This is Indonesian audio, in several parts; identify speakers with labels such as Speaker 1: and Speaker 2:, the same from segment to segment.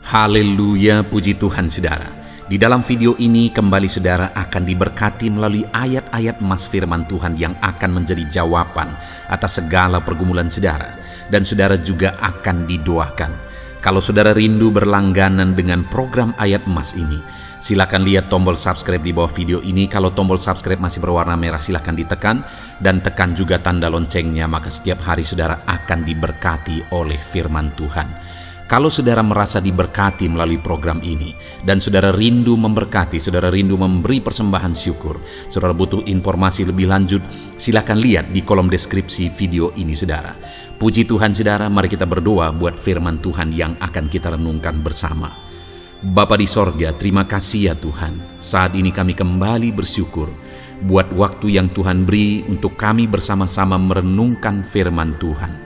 Speaker 1: Haleluya, puji Tuhan saudara. Di dalam video ini kembali saudara akan diberkati melalui ayat-ayat emas firman Tuhan yang akan menjadi jawaban atas segala pergumulan saudara. Dan saudara juga akan didoakan. Kalau saudara rindu berlangganan dengan program ayat emas ini, silakan lihat tombol subscribe di bawah video ini. Kalau tombol subscribe masih berwarna merah, silakan ditekan dan tekan juga tanda loncengnya, maka setiap hari saudara akan diberkati oleh firman Tuhan. Kalau saudara merasa diberkati melalui program ini dan saudara rindu memberkati, saudara rindu memberi persembahan syukur, saudara butuh informasi lebih lanjut, silakan lihat di kolom deskripsi video ini saudara. Puji Tuhan saudara, mari kita berdoa buat firman Tuhan yang akan kita renungkan bersama. Bapa di sorga, terima kasih ya Tuhan. Saat ini kami kembali bersyukur buat waktu yang Tuhan beri untuk kami bersama-sama merenungkan firman Tuhan.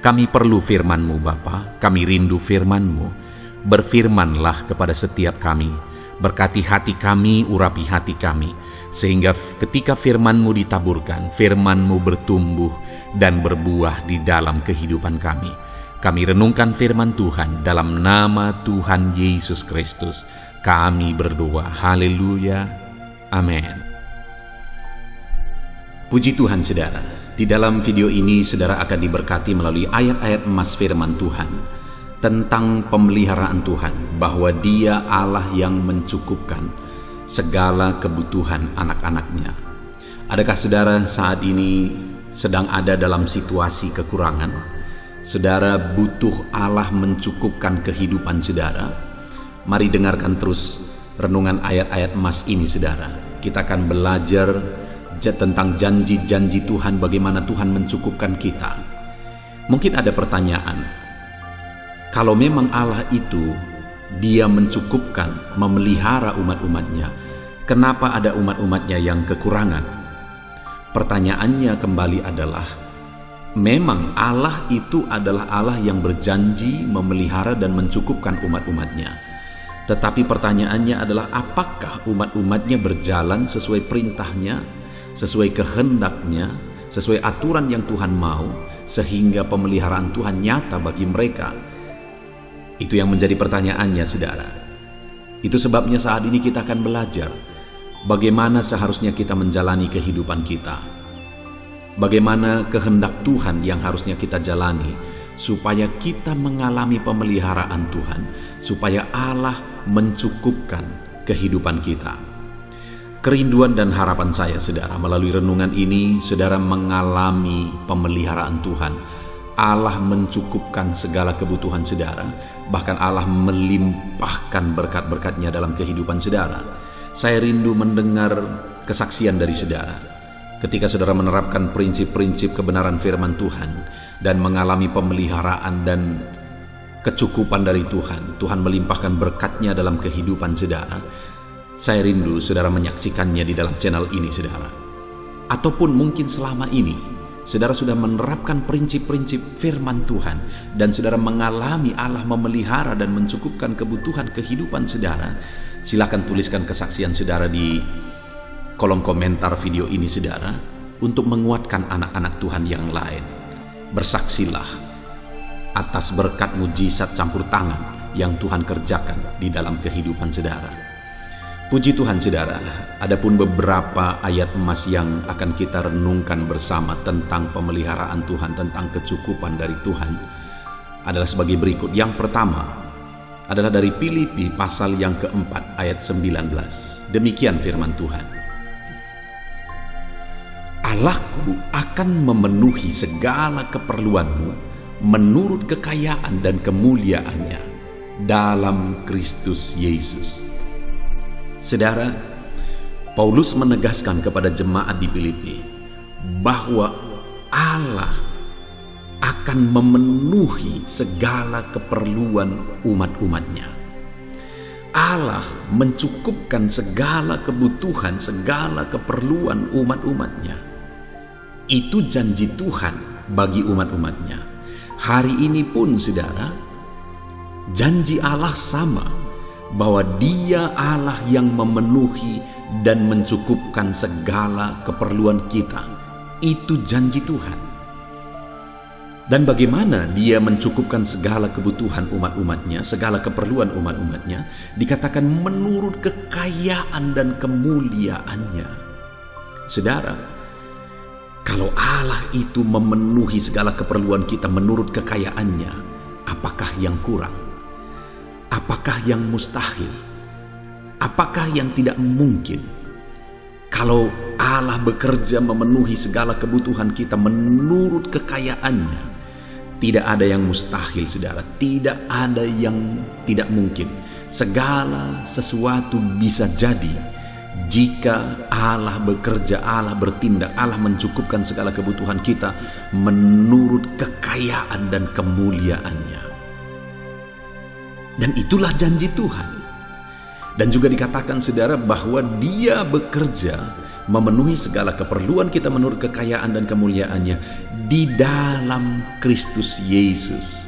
Speaker 1: Kami perlu firman-Mu Bapa, kami rindu firman-Mu. Berfirmanlah kepada setiap kami, berkati hati kami, urapi hati kami, sehingga ketika firman-Mu ditaburkan, firman-Mu bertumbuh dan berbuah di dalam kehidupan kami. Kami renungkan firman Tuhan dalam nama Tuhan Yesus Kristus. Kami berdoa, haleluya, amin. Puji Tuhan saudara. Di dalam video ini saudara akan diberkati melalui ayat-ayat emas firman Tuhan tentang pemeliharaan Tuhan, bahwa Dia Allah yang mencukupkan segala kebutuhan anak-anaknya. Adakah saudara saat ini sedang ada dalam situasi kekurangan? Saudara butuh Allah mencukupkan kehidupan saudara? Mari dengarkan terus renungan ayat-ayat emas ini saudara. Kita akan belajar tentang janji-janji Tuhan, bagaimana Tuhan mencukupkan kita. Mungkin ada pertanyaan, kalau memang Allah itu Dia mencukupkan, memelihara umat-umatnya, kenapa ada umat-umatnya yang kekurangan? Pertanyaannya kembali adalah, memang Allah itu adalah Allah yang berjanji memelihara dan mencukupkan umat-umatnya. Tetapi pertanyaannya adalah, apakah umat-umatnya berjalan sesuai perintahnya, sesuai kehendaknya, sesuai aturan yang Tuhan mau, sehingga pemeliharaan Tuhan nyata bagi mereka? Itu yang menjadi pertanyaannya saudara. Itu sebabnya saat ini kita akan belajar bagaimana seharusnya kita menjalani kehidupan kita, bagaimana kehendak Tuhan yang harusnya kita jalani, supaya kita mengalami pemeliharaan Tuhan, supaya Allah mencukupkan kehidupan kita. Kerinduan dan harapan saya saudara, melalui renungan ini saudara mengalami pemeliharaan Tuhan. Allah mencukupkan segala kebutuhan saudara, bahkan Allah melimpahkan berkat-berkat-Nya dalam kehidupan saudara. Saya rindu mendengar kesaksian dari saudara ketika saudara menerapkan prinsip-prinsip kebenaran firman Tuhan dan mengalami pemeliharaan dan kecukupan dari Tuhan. Tuhan melimpahkan berkat-Nya dalam kehidupan saudara. Saya rindu saudara menyaksikannya di dalam channel ini saudara. Ataupun mungkin selama ini saudara sudah menerapkan prinsip-prinsip firman Tuhan dan saudara mengalami Allah memelihara dan mencukupkan kebutuhan kehidupan saudara. Silakan tuliskan kesaksian saudara di kolom komentar video ini saudara, untuk menguatkan anak-anak Tuhan yang lain. Bersaksilah atas berkat mujizat campur tangan yang Tuhan kerjakan di dalam kehidupan saudara. Puji Tuhan saudara, adapun beberapa ayat emas yang akan kita renungkan bersama tentang pemeliharaan Tuhan, tentang kecukupan dari Tuhan, adalah sebagai berikut. Yang pertama adalah dari Filipi pasal yang keempat ayat 19. Demikian firman Tuhan. Allahku akan memenuhi segala keperluanmu menurut kekayaan dan kemuliaannya dalam Kristus Yesus. Saudara, Paulus menegaskan kepada jemaat di Filipi bahwa Allah akan memenuhi segala keperluan umat-umatnya. Allah mencukupkan segala kebutuhan, segala keperluan umat-umatnya. Itu janji Tuhan bagi umat-umatnya. Hari ini pun saudara, janji Allah sama, bahwa Dia Allah yang memenuhi dan mencukupkan segala keperluan kita. Itu janji Tuhan. Dan bagaimana dia mencukupkan segala kebutuhan umat-umatnya, segala keperluan umat-umatnya, dikatakan menurut kekayaan dan kemuliaannya. Saudara, kalau Allah itu memenuhi segala keperluan kita menurut kekayaannya, apakah yang kurang? Apakah yang mustahil? Apakah yang tidak mungkin? Kalau Allah bekerja memenuhi segala kebutuhan kita menurut kekayaannya, tidak ada yang mustahil, saudara. Tidak ada yang tidak mungkin. Segala sesuatu bisa jadi jika Allah bekerja, Allah bertindak, Allah mencukupkan segala kebutuhan kita menurut kekayaan dan kemuliaannya. Dan itulah janji Tuhan. Dan juga dikatakan, saudara, bahwa Dia bekerja memenuhi segala keperluan kita menurut kekayaan dan kemuliaannya di dalam Kristus Yesus.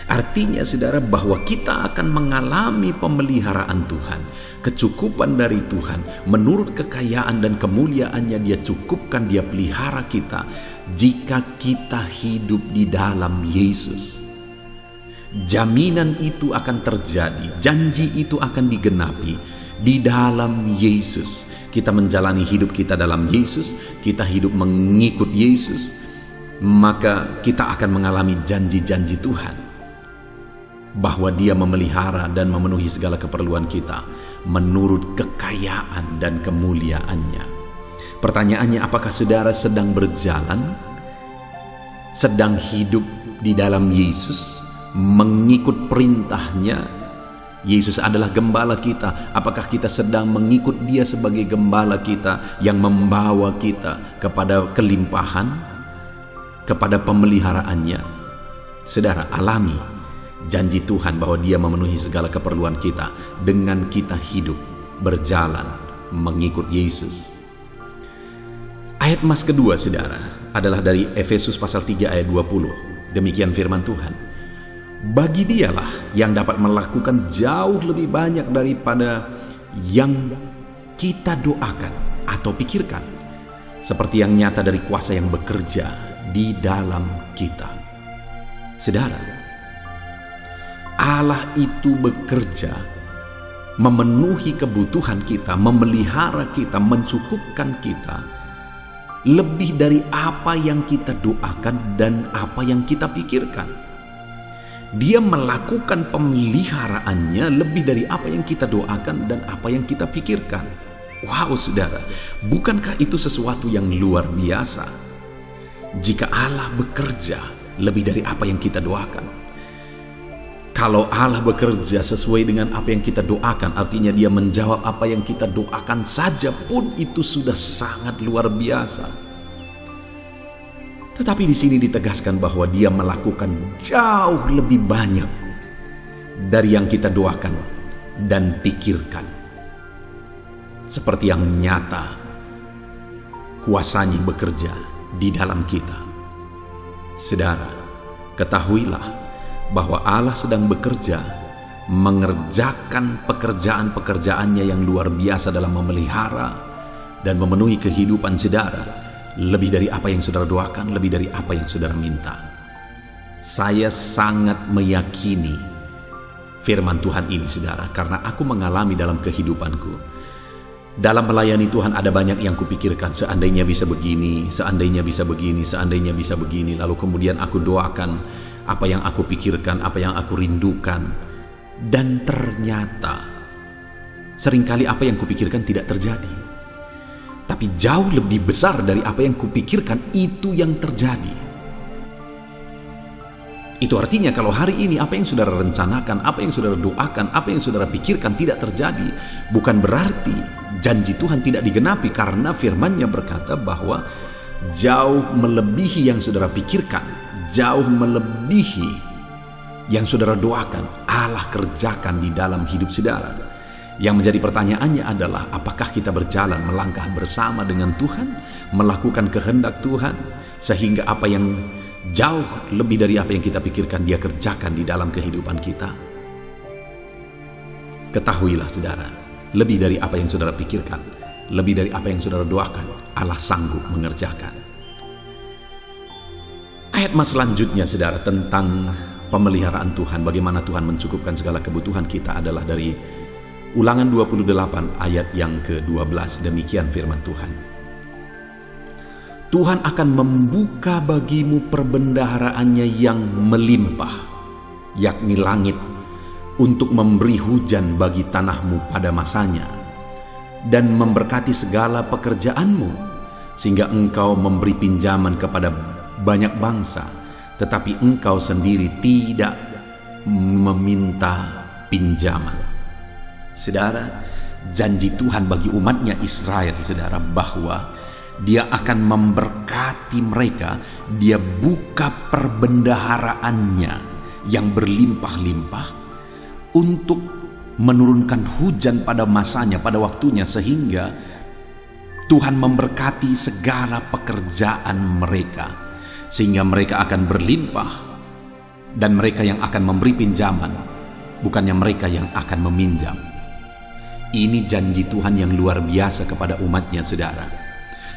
Speaker 1: Artinya, saudara, bahwa kita akan mengalami pemeliharaan Tuhan, kecukupan dari Tuhan menurut kekayaan dan kemuliaannya. Dia cukupkan, Dia pelihara kita jika kita hidup di dalam Yesus. Jaminan itu akan terjadi, janji itu akan digenapi di dalam Yesus. Kita menjalani hidup kita dalam Yesus, kita hidup mengikut Yesus, maka kita akan mengalami janji-janji Tuhan bahwa Dia memelihara dan memenuhi segala keperluan kita menurut kekayaan dan kemuliaannya. Pertanyaannya, apakah saudara sedang berjalan, sedang hidup di dalam Yesus, mengikut perintahnya? Yesus adalah gembala kita. Apakah kita sedang mengikut Dia sebagai gembala kita yang membawa kita kepada kelimpahan, kepada pemeliharaannya? Saudara, alami janji Tuhan bahwa Dia memenuhi segala keperluan kita dengan kita hidup, berjalan, mengikut Yesus. Ayat emas kedua, saudara, adalah dari Efesus pasal 3 ayat 20. Demikian firman Tuhan. Bagi Dialah yang dapat melakukan jauh lebih banyak daripada yang kita doakan atau pikirkan, seperti yang nyata dari kuasa yang bekerja di dalam kita. Saudara, Allah itu bekerja memenuhi kebutuhan kita, memelihara kita, mencukupkan kita lebih dari apa yang kita doakan dan apa yang kita pikirkan. Dia melakukan pemeliharaannya lebih dari apa yang kita doakan dan apa yang kita pikirkan. Wow, saudara, bukankah itu sesuatu yang luar biasa? Jika Allah bekerja lebih dari apa yang kita doakan. Kalau Allah bekerja sesuai dengan apa yang kita doakan, artinya Dia menjawab apa yang kita doakan saja pun itu sudah sangat luar biasa. Tetapi di sini ditegaskan bahwa Dia melakukan jauh lebih banyak dari yang kita doakan dan pikirkan. Seperti yang nyata kuasanya bekerja di dalam kita. Saudara, ketahuilah bahwa Allah sedang bekerja mengerjakan pekerjaan-pekerjaannya yang luar biasa dalam memelihara dan memenuhi kehidupan saudara. Lebih dari apa yang saudara doakan, lebih dari apa yang saudara minta. Saya sangat meyakini firman Tuhan ini, saudara, karena aku mengalami dalam kehidupanku. Dalam melayani Tuhan ada banyak yang kupikirkan, seandainya bisa begini, seandainya bisa begini, seandainya bisa begini. Lalu kemudian aku doakan apa yang aku pikirkan, apa yang aku rindukan. Dan ternyata seringkali apa yang kupikirkan tidak terjadi. Tapi jauh lebih besar dari apa yang kupikirkan itu yang terjadi. Itu artinya kalau hari ini apa yang saudara rencanakan, apa yang saudara doakan, apa yang saudara pikirkan tidak terjadi, bukan berarti janji Tuhan tidak digenapi, karena firman-Nya berkata bahwa jauh melebihi yang saudara pikirkan, jauh melebihi yang saudara doakan, Allah kerjakan di dalam hidup saudara. Yang menjadi pertanyaannya adalah, apakah kita berjalan melangkah bersama dengan Tuhan, melakukan kehendak Tuhan, sehingga apa yang jauh lebih dari apa yang kita pikirkan Dia kerjakan di dalam kehidupan kita. Ketahuilah saudara, lebih dari apa yang saudara pikirkan, lebih dari apa yang saudara doakan, Allah sanggup mengerjakan. Ayat selanjutnya, saudara, tentang pemeliharaan Tuhan, bagaimana Tuhan mencukupkan segala kebutuhan kita, adalah dari Ulangan 28 ayat yang ke-12. Demikian firman Tuhan. Tuhan akan membuka bagimu perbendaharaannya yang melimpah, yakni langit, untuk memberi hujan bagi tanahmu pada masanya, dan memberkati segala pekerjaanmu, sehingga engkau memberi pinjaman kepada banyak bangsa, tetapi engkau sendiri tidak meminta pinjaman. Saudara, janji Tuhan bagi umatnya Israel, saudara, bahwa Dia akan memberkati mereka. Dia buka perbendaharaannya yang berlimpah-limpah untuk menurunkan hujan pada masanya, pada waktunya, sehingga Tuhan memberkati segala pekerjaan mereka, sehingga mereka akan berlimpah, dan mereka yang akan memberi pinjaman, bukannya mereka yang akan meminjam. Ini janji Tuhan yang luar biasa kepada umatnya, saudara.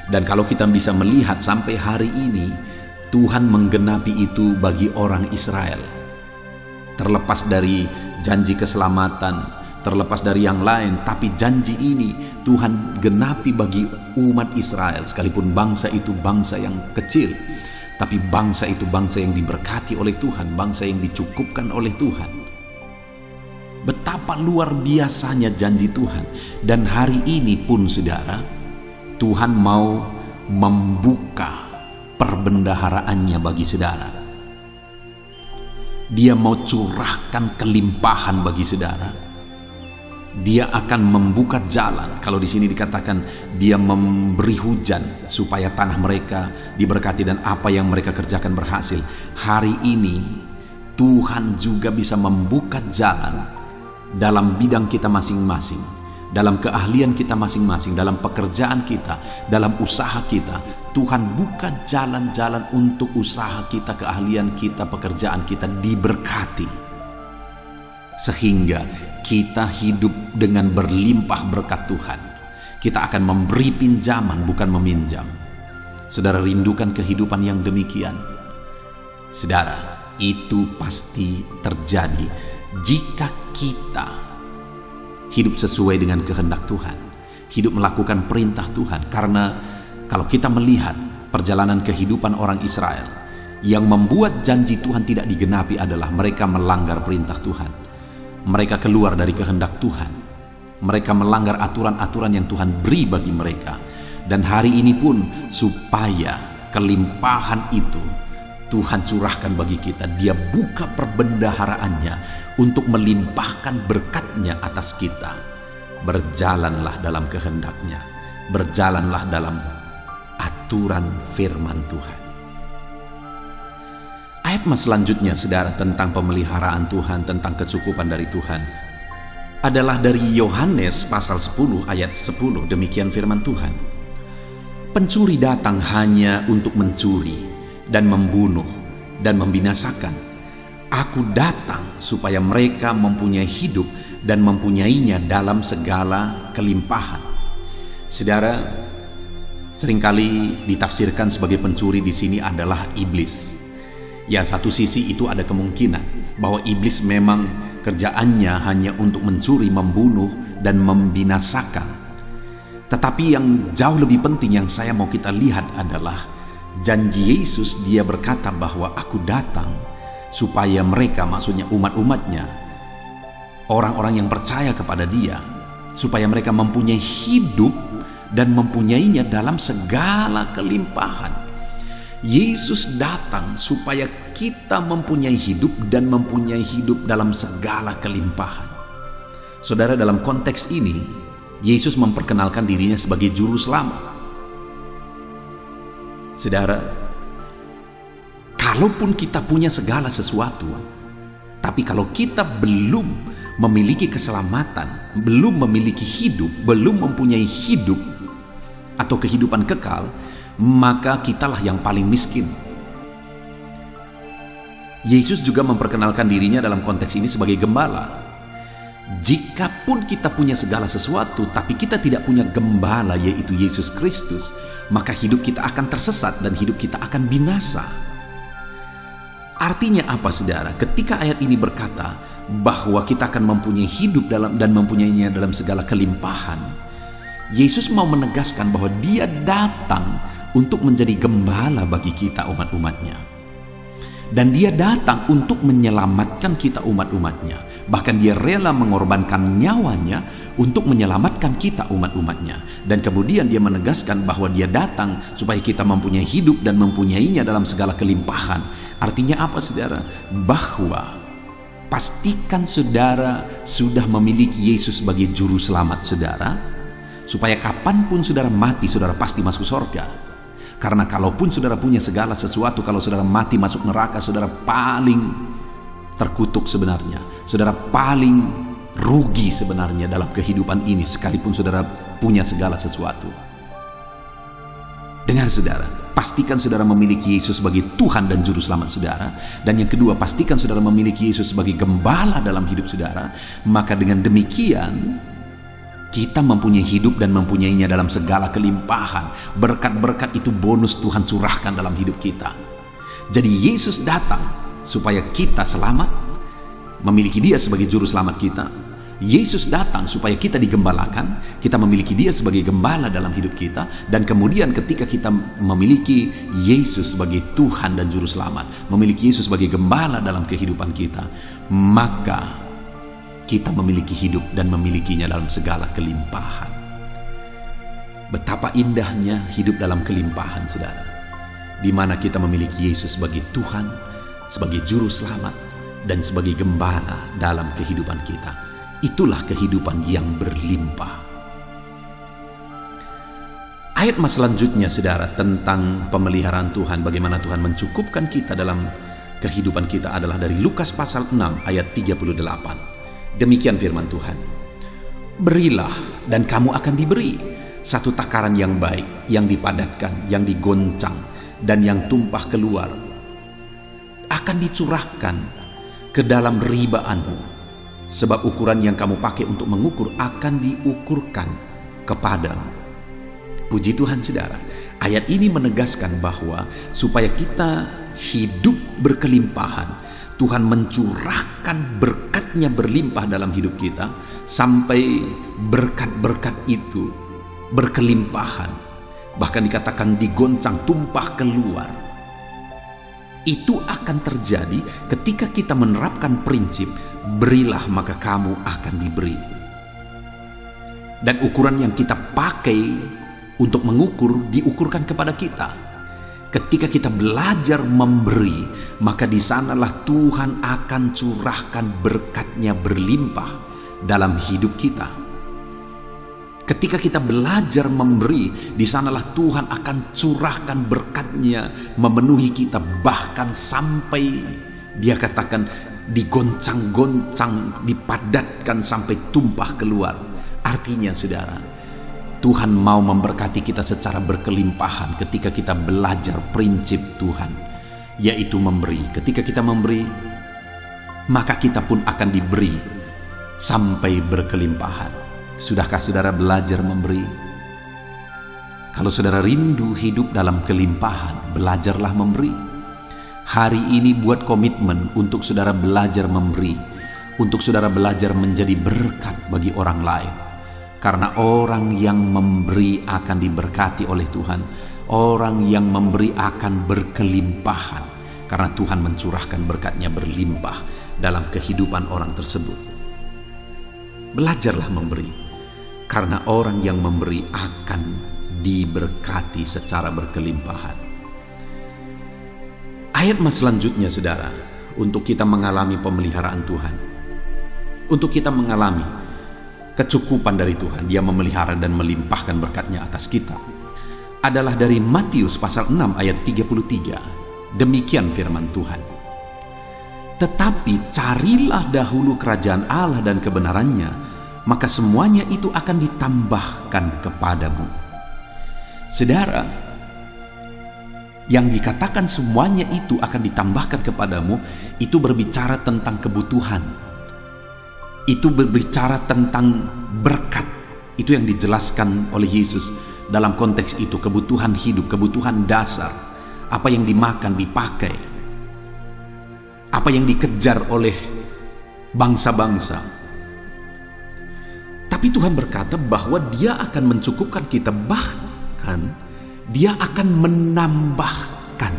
Speaker 1: Dan kalau kita bisa melihat sampai hari ini, Tuhan menggenapi itu bagi orang Israel. Terlepas dari janji keselamatan, terlepas dari yang lain, tapi janji ini Tuhan genapi bagi umat Israel. Sekalipun bangsa itu bangsa yang kecil, tapi bangsa itu bangsa yang diberkati oleh Tuhan, bangsa yang dicukupkan oleh Tuhan. Betapa luar biasanya janji Tuhan. Dan hari ini pun, saudara, Tuhan mau membuka perbendaharaannya bagi saudara. Dia mau curahkan kelimpahan bagi saudara. Dia akan membuka jalan. Kalau di sini dikatakan Dia memberi hujan supaya tanah mereka diberkati dan apa yang mereka kerjakan berhasil. Hari ini Tuhan juga bisa membuka jalan dalam bidang kita masing-masing, dalam keahlian kita masing-masing, dalam pekerjaan kita, dalam usaha kita. Tuhan buka jalan-jalan untuk usaha kita, keahlian kita, pekerjaan kita diberkati, sehingga kita hidup dengan berlimpah berkat Tuhan. Kita akan memberi pinjaman, bukan meminjam. Saudara rindukan kehidupan yang demikian? Saudara, itu pasti terjadi jika kita hidup sesuai dengan kehendak Tuhan, hidup melakukan perintah Tuhan. Karena kalau kita melihat perjalanan kehidupan orang Israel, yang membuat janji Tuhan tidak digenapi adalah mereka melanggar perintah Tuhan. Mereka keluar dari kehendak Tuhan. Mereka melanggar aturan-aturan yang Tuhan beri bagi mereka. Dan hari ini pun, supaya kelimpahan itu Tuhan curahkan bagi kita, Dia buka perbendaharaannya untuk melimpahkan berkat-Nya atas kita. Berjalanlah dalam kehendak-Nya, berjalanlah dalam aturan firman Tuhan. Ayat selanjutnya, saudara, tentang pemeliharaan Tuhan, tentang kecukupan dari Tuhan, adalah dari Yohanes pasal 10 ayat 10. Demikian firman Tuhan. Pencuri datang hanya untuk mencuri dan membunuh dan membinasakan. Aku datang supaya mereka mempunyai hidup dan mempunyainya dalam segala kelimpahan. Saudara, seringkali ditafsirkan sebagai pencuri di sini adalah iblis. Ya, satu sisi itu ada kemungkinan bahwa iblis memang kerjaannya hanya untuk mencuri, membunuh dan membinasakan. Tetapi yang jauh lebih penting yang saya mau kita lihat adalah janji Yesus. Dia berkata bahwa aku datang supaya mereka, maksudnya umat-umatnya, orang-orang yang percaya kepada Dia, supaya mereka mempunyai hidup dan mempunyainya dalam segala kelimpahan. Yesus datang supaya kita mempunyai hidup dan mempunyai hidup dalam segala kelimpahan. Saudara, dalam konteks ini Yesus memperkenalkan dirinya sebagai juru selamat. Saudara, kalaupun kita punya segala sesuatu, tapi kalau kita belum memiliki keselamatan, belum memiliki hidup, belum mempunyai hidup atau kehidupan kekal, maka kitalah yang paling miskin. Yesus juga memperkenalkan dirinya dalam konteks ini sebagai gembala. Jikapun kita punya segala sesuatu, tapi kita tidak punya gembala, yaitu Yesus Kristus, maka hidup kita akan tersesat dan hidup kita akan binasa. Artinya apa, saudara? Ketika ayat ini berkata bahwa kita akan mempunyai hidup dan mempunyainya dalam segala kelimpahan, Yesus mau menegaskan bahwa Dia datang untuk menjadi gembala bagi kita umat-umatnya. Dan Dia datang untuk menyelamatkan kita umat-umatnya. Bahkan Dia rela mengorbankan nyawanya untuk menyelamatkan kita umat-umatnya. Dan kemudian Dia menegaskan bahwa Dia datang supaya kita mempunyai hidup dan mempunyainya dalam segala kelimpahan. Artinya apa, saudara? Bahwa pastikan saudara sudah memiliki Yesus sebagai juru selamat saudara, supaya kapanpun saudara mati, saudara pasti masuk surga. Karena kalaupun saudara punya segala sesuatu, kalau saudara mati masuk neraka, saudara paling terkutuk sebenarnya. Saudara paling rugi sebenarnya dalam kehidupan ini, sekalipun saudara punya segala sesuatu. Dengar saudara, pastikan saudara memiliki Yesus sebagai Tuhan dan Juru Selamat saudara. Dan yang kedua, pastikan saudara memiliki Yesus sebagai gembala dalam hidup saudara. Maka dengan demikian, kita mempunyai hidup dan mempunyainya dalam segala kelimpahan. Berkat-berkat itu bonus Tuhan curahkan dalam hidup kita. Jadi Yesus datang supaya kita selamat, memiliki Dia sebagai juru selamat kita. Yesus datang supaya kita digembalakan, kita memiliki Dia sebagai gembala dalam hidup kita. Dan kemudian ketika kita memiliki Yesus sebagai Tuhan dan juru selamat, memiliki Yesus sebagai gembala dalam kehidupan kita, maka kita memiliki hidup dan memilikinya dalam segala kelimpahan. Betapa indahnya hidup dalam kelimpahan, saudara, di mana kita memiliki Yesus sebagai Tuhan, sebagai juru selamat, dan sebagai gembala dalam kehidupan kita. Itulah kehidupan yang berlimpah. Ayat selanjutnya, saudara, tentang pemeliharaan Tuhan, bagaimana Tuhan mencukupkan kita dalam kehidupan kita, adalah dari Lukas pasal 6 ayat 38. Demikian firman Tuhan. Berilah dan kamu akan diberi, satu takaran yang baik, yang dipadatkan, yang digoncang, dan yang tumpah keluar, akan dicurahkan ke dalam ribaanmu. Sebab ukuran yang kamu pakai untuk mengukur akan diukurkan kepadamu. Puji Tuhan, saudara. Ayat ini menegaskan bahwa supaya kita hidup berkelimpahan, Tuhan mencurahkan berkat-Nya berlimpah dalam hidup kita, sampai berkat-berkat itu berkelimpahan. Bahkan dikatakan digoncang, tumpah keluar. Itu akan terjadi ketika kita menerapkan prinsip, berilah maka kamu akan diberi. Dan ukuran yang kita pakai untuk mengukur, diukurkan kepada kita. Ketika kita belajar memberi, maka di sanalah Tuhan akan curahkan berkat-Nya berlimpah dalam hidup kita. Ketika kita belajar memberi, di sanalah Tuhan akan curahkan berkat-Nya memenuhi kita, bahkan sampai Dia katakan digoncang-goncang, dipadatkan sampai tumpah keluar. Artinya, saudara, Tuhan mau memberkati kita secara berkelimpahan ketika kita belajar prinsip Tuhan, yaitu memberi. Ketika kita memberi, maka kita pun akan diberi sampai berkelimpahan. Sudahkah saudara belajar memberi? Kalau saudara rindu hidup dalam kelimpahan, belajarlah memberi. Hari ini buat komitmen untuk saudara belajar memberi, untuk saudara belajar menjadi berkat bagi orang lain. Karena orang yang memberi akan diberkati oleh Tuhan. Orang yang memberi akan berkelimpahan, karena Tuhan mencurahkan berkat-Nya berlimpah dalam kehidupan orang tersebut. Belajarlah memberi, karena orang yang memberi akan diberkati secara berkelimpahan. Ayat selanjutnya, saudara, untuk kita mengalami pemeliharaan Tuhan, untuk kita mengalami kecukupan dari Tuhan, Dia memelihara dan melimpahkan berkat-Nya atas kita, adalah dari Matius pasal 6 ayat 33. Demikian firman Tuhan. Tetapi carilah dahulu kerajaan Allah dan kebenarannya, maka semuanya itu akan ditambahkan kepadamu. Saudara, yang dikatakan semuanya itu akan ditambahkan kepadamu, itu berbicara tentang kebutuhan. Itu berbicara tentang berkat. Itu yang dijelaskan oleh Yesus dalam konteks itu, kebutuhan hidup, kebutuhan dasar, apa yang dimakan, dipakai. apa yang dikejar oleh bangsa-bangsa. Tapi Tuhan berkata bahwa Dia akan mencukupkan kita, bahkan Dia akan menambahkan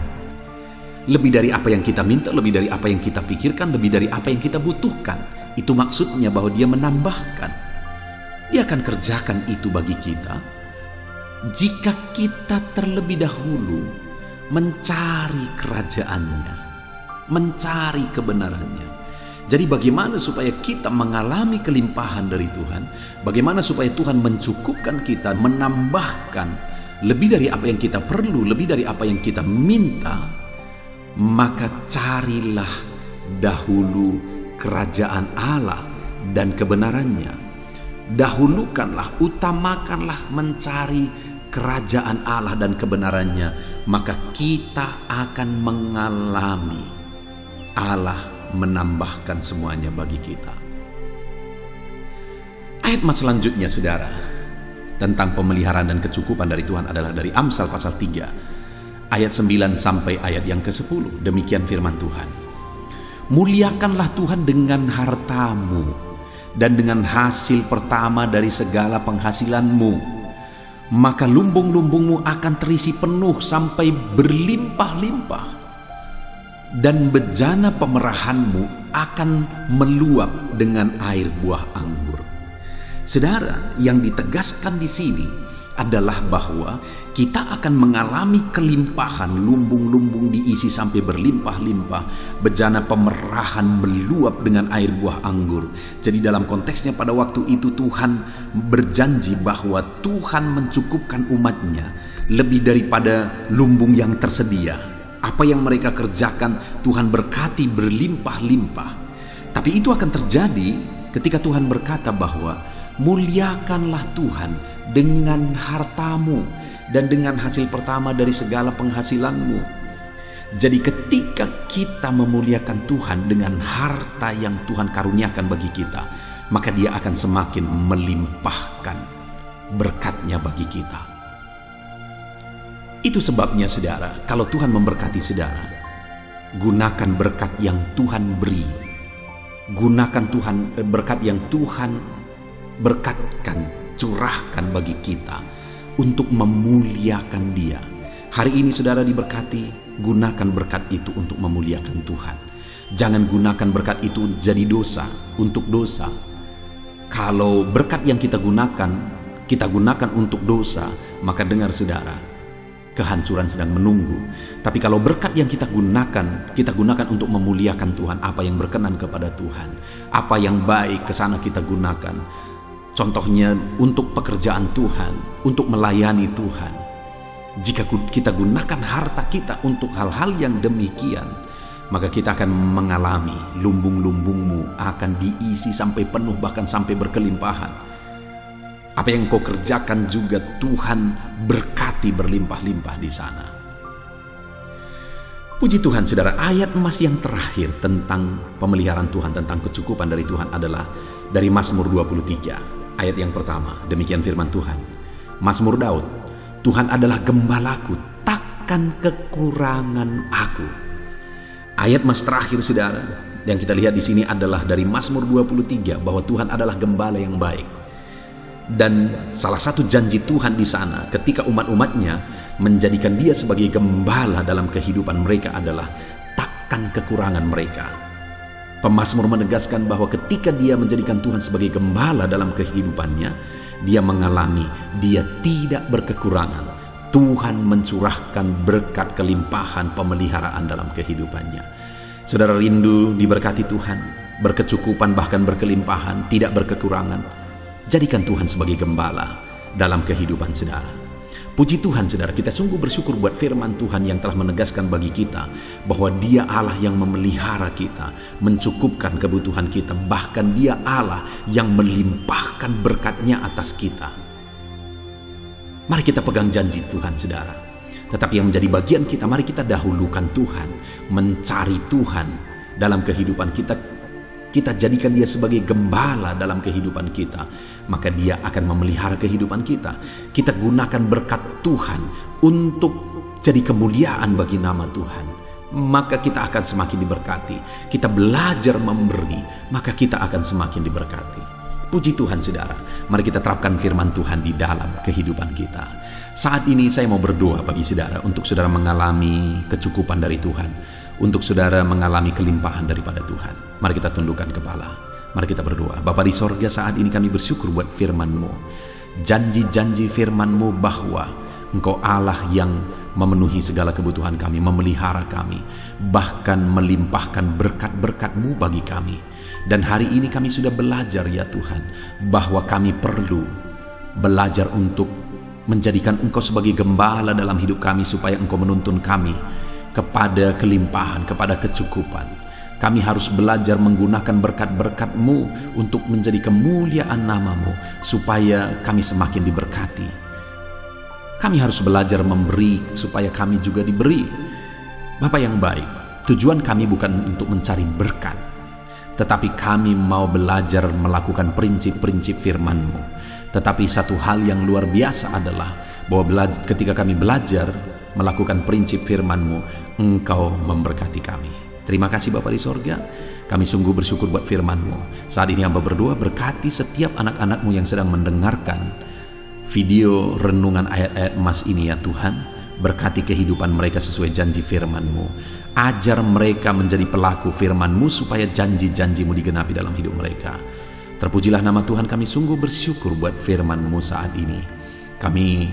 Speaker 1: lebih dari apa yang kita minta, lebih dari apa yang kita pikirkan, lebih dari apa yang kita butuhkan. Itu maksudnya bahwa Dia menambahkan. Dia akan kerjakan itu bagi kita jika kita terlebih dahulu mencari kerajaan-Nya, mencari kebenaran-Nya. Jadi bagaimana supaya kita mengalami kelimpahan dari Tuhan? Bagaimana supaya Tuhan mencukupkan kita, menambahkan lebih dari apa yang kita perlu, lebih dari apa yang kita minta? Maka carilah dahulu kerajaan Allah dan kebenarannya. Dahulukanlah, utamakanlah mencari kerajaan Allah dan kebenarannya, maka kita akan mengalami Allah menambahkan semuanya bagi kita. Ayat selanjutnya, saudara, tentang pemeliharaan dan kecukupan dari Tuhan adalah dari Amsal pasal 3 ayat 9 sampai ayat yang ke-10. Demikian firman Tuhan. Muliakanlah Tuhan dengan hartamu dan dengan hasil pertama dari segala penghasilanmu, maka lumbung-lumbungmu akan terisi penuh sampai berlimpah-limpah, dan bejana pemerahanmu akan meluap dengan air buah anggur. Saudara, yang ditegaskan di sini adalah bahwa kita akan mengalami kelimpahan, lumbung-lumbung diisi sampai berlimpah-limpah, bejana pemerahan meluap dengan air buah anggur. Jadi dalam konteksnya pada waktu itu Tuhan berjanji bahwa Tuhan mencukupkan umatnya lebih daripada lumbung yang tersedia. Apa yang mereka kerjakan Tuhan berkati berlimpah-limpah. Tapi itu akan terjadi ketika Tuhan berkata bahwa muliakanlah Tuhan dengan hartamu dan dengan hasil pertama dari segala penghasilanmu. Jadi ketika kita memuliakan Tuhan dengan harta yang Tuhan karuniakan bagi kita, maka Dia akan semakin melimpahkan berkat-Nya bagi kita. Itu sebabnya, saudara, kalau Tuhan memberkati saudara, gunakan berkat yang Tuhan beri. Gunakan berkat yang Tuhan berkatkan, curahkan bagi kita untuk memuliakan Dia. Hari ini saudara diberkati, gunakan berkat itu untuk memuliakan Tuhan. Jangan gunakan berkat itu jadi dosa, untuk dosa. Kalau berkat yang kita gunakan untuk dosa, maka dengar saudara, kehancuran sedang menunggu. Tapi kalau berkat yang kita gunakan untuk memuliakan Tuhan, apa yang berkenan kepada Tuhan, apa yang baik, ke sana kita gunakan. Contohnya untuk pekerjaan Tuhan, untuk melayani Tuhan. Jika kita gunakan harta kita untuk hal-hal yang demikian, maka kita akan mengalami lumbung-lumbungmu akan diisi sampai penuh, bahkan sampai berkelimpahan. Apa yang kau kerjakan juga Tuhan berkati berlimpah-limpah di sana. Puji Tuhan, saudara, ayat emas yang terakhir tentang pemeliharaan Tuhan, tentang kecukupan dari Tuhan adalah dari Mazmur 23, ayat yang pertama. Demikian firman Tuhan. Mazmur Daud, Tuhan adalah gembalaku, takkan kekurangan aku. Ayat emas terakhir, saudara, yang kita lihat di sini adalah dari Mazmur 23, bahwa Tuhan adalah gembala yang baik. Dan salah satu janji Tuhan di sana ketika umat-umatnya menjadikan Dia sebagai gembala dalam kehidupan mereka adalah takkan kekurangan mereka. Pemazmur menegaskan bahwa ketika dia menjadikan Tuhan sebagai gembala dalam kehidupannya, dia mengalami dia tidak berkekurangan. Tuhan mencurahkan berkat kelimpahan pemeliharaan dalam kehidupannya. Saudara rindu diberkati Tuhan, berkecukupan bahkan berkelimpahan, tidak berkekurangan. Jadikan Tuhan sebagai gembala dalam kehidupan saudara. Puji Tuhan, saudara, kita sungguh bersyukur buat firman Tuhan yang telah menegaskan bagi kita bahwa Dia Allah yang memelihara kita, mencukupkan kebutuhan kita, bahkan Dia Allah yang melimpahkan berkat-Nya atas kita. Mari kita pegang janji Tuhan, saudara. Tetapi yang menjadi bagian kita, mari kita dahulukan Tuhan, mencari Tuhan dalam kehidupan kita. Kita jadikan Dia sebagai gembala dalam kehidupan kita, maka Dia akan memelihara kehidupan kita. Kita gunakan berkat Tuhan untuk jadi kemuliaan bagi nama Tuhan. maka kita akan semakin diberkati. Kita belajar memberi, maka kita akan semakin diberkati. Puji Tuhan saudara, mari kita terapkan firman Tuhan di dalam kehidupan kita. Saat ini saya mau berdoa bagi saudara, untuk saudara mengalami kecukupan dari Tuhan, untuk saudara mengalami kelimpahan daripada Tuhan. Mari kita tundukkan kepala, mari kita berdoa. Bapa di sorga, saat ini kami bersyukur buat firman-Mu. Janji-janji firman-Mu bahwa Engkau Allah yang memenuhi segala kebutuhan kami, memelihara kami, bahkan melimpahkan berkat-berkat-Mu bagi kami. Dan hari ini kami sudah belajar ya Tuhan, bahwa kami perlu belajar untuk menjadikan Engkau sebagai gembala dalam hidup kami, supaya Engkau menuntun kami kepada kelimpahan, kepada kecukupan. Kami harus belajar menggunakan berkat-berkat-Mu untuk menjadi kemuliaan nama-Mu, supaya kami semakin diberkati. Kami harus belajar memberi supaya kami juga diberi. Bapa yang baik, tujuan kami bukan untuk mencari berkat, tetapi kami mau belajar melakukan prinsip-prinsip firman-Mu. Tetapi satu hal yang luar biasa adalah bahwa ketika kami belajar melakukan prinsip firman-Mu, Engkau memberkati kami. Terima kasih Bapa di sorga, kami sungguh bersyukur buat firman-Mu. Saat ini hamba berdoa, berkati setiap anak-anak-Mu yang sedang mendengarkan video renungan ayat-ayat emas ini ya Tuhan. Berkati kehidupan mereka sesuai janji firman-Mu. Ajar mereka menjadi pelaku firman-Mu, supaya janji-janji-Mu digenapi dalam hidup mereka. Terpujilah nama Tuhan, kami sungguh bersyukur buat firman-Mu saat ini. Kami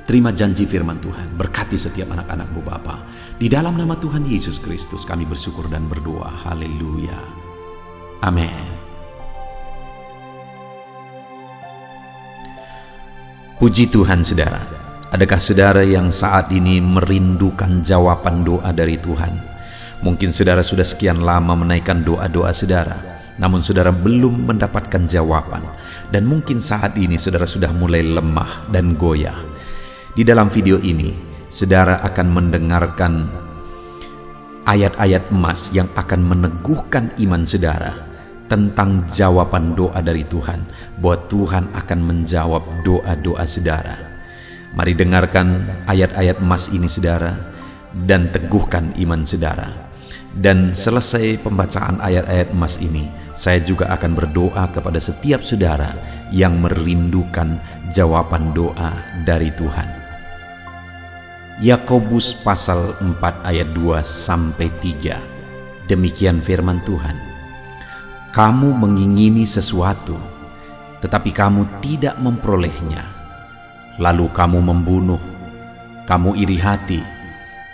Speaker 1: terima janji firman Tuhan. Berkati setiap anak-anak-Mu Bapa. Di dalam nama Tuhan Yesus Kristus kami bersyukur dan berdoa. Haleluya. Amin. Puji Tuhan saudara. Adakah saudara yang saat ini merindukan jawaban doa dari Tuhan? Mungkin saudara sudah sekian lama menaikkan doa-doa saudara, namun saudara belum mendapatkan jawaban. Dan mungkin saat ini saudara sudah mulai lemah dan goyah. Di dalam video ini, saudara akan mendengarkan ayat-ayat emas yang akan meneguhkan iman saudara tentang jawaban doa dari Tuhan, bahwa Tuhan akan menjawab doa-doa saudara. Mari dengarkan ayat-ayat emas ini saudara, dan teguhkan iman saudara. Dan selesai pembacaan ayat-ayat emas ini, saya juga akan berdoa kepada setiap saudara yang merindukan jawaban doa dari Tuhan. Yakobus pasal 4 ayat 2-3. Demikian firman Tuhan. Kamu mengingini sesuatu, tetapi kamu tidak memperolehnya. Lalu kamu membunuh, kamu iri hati,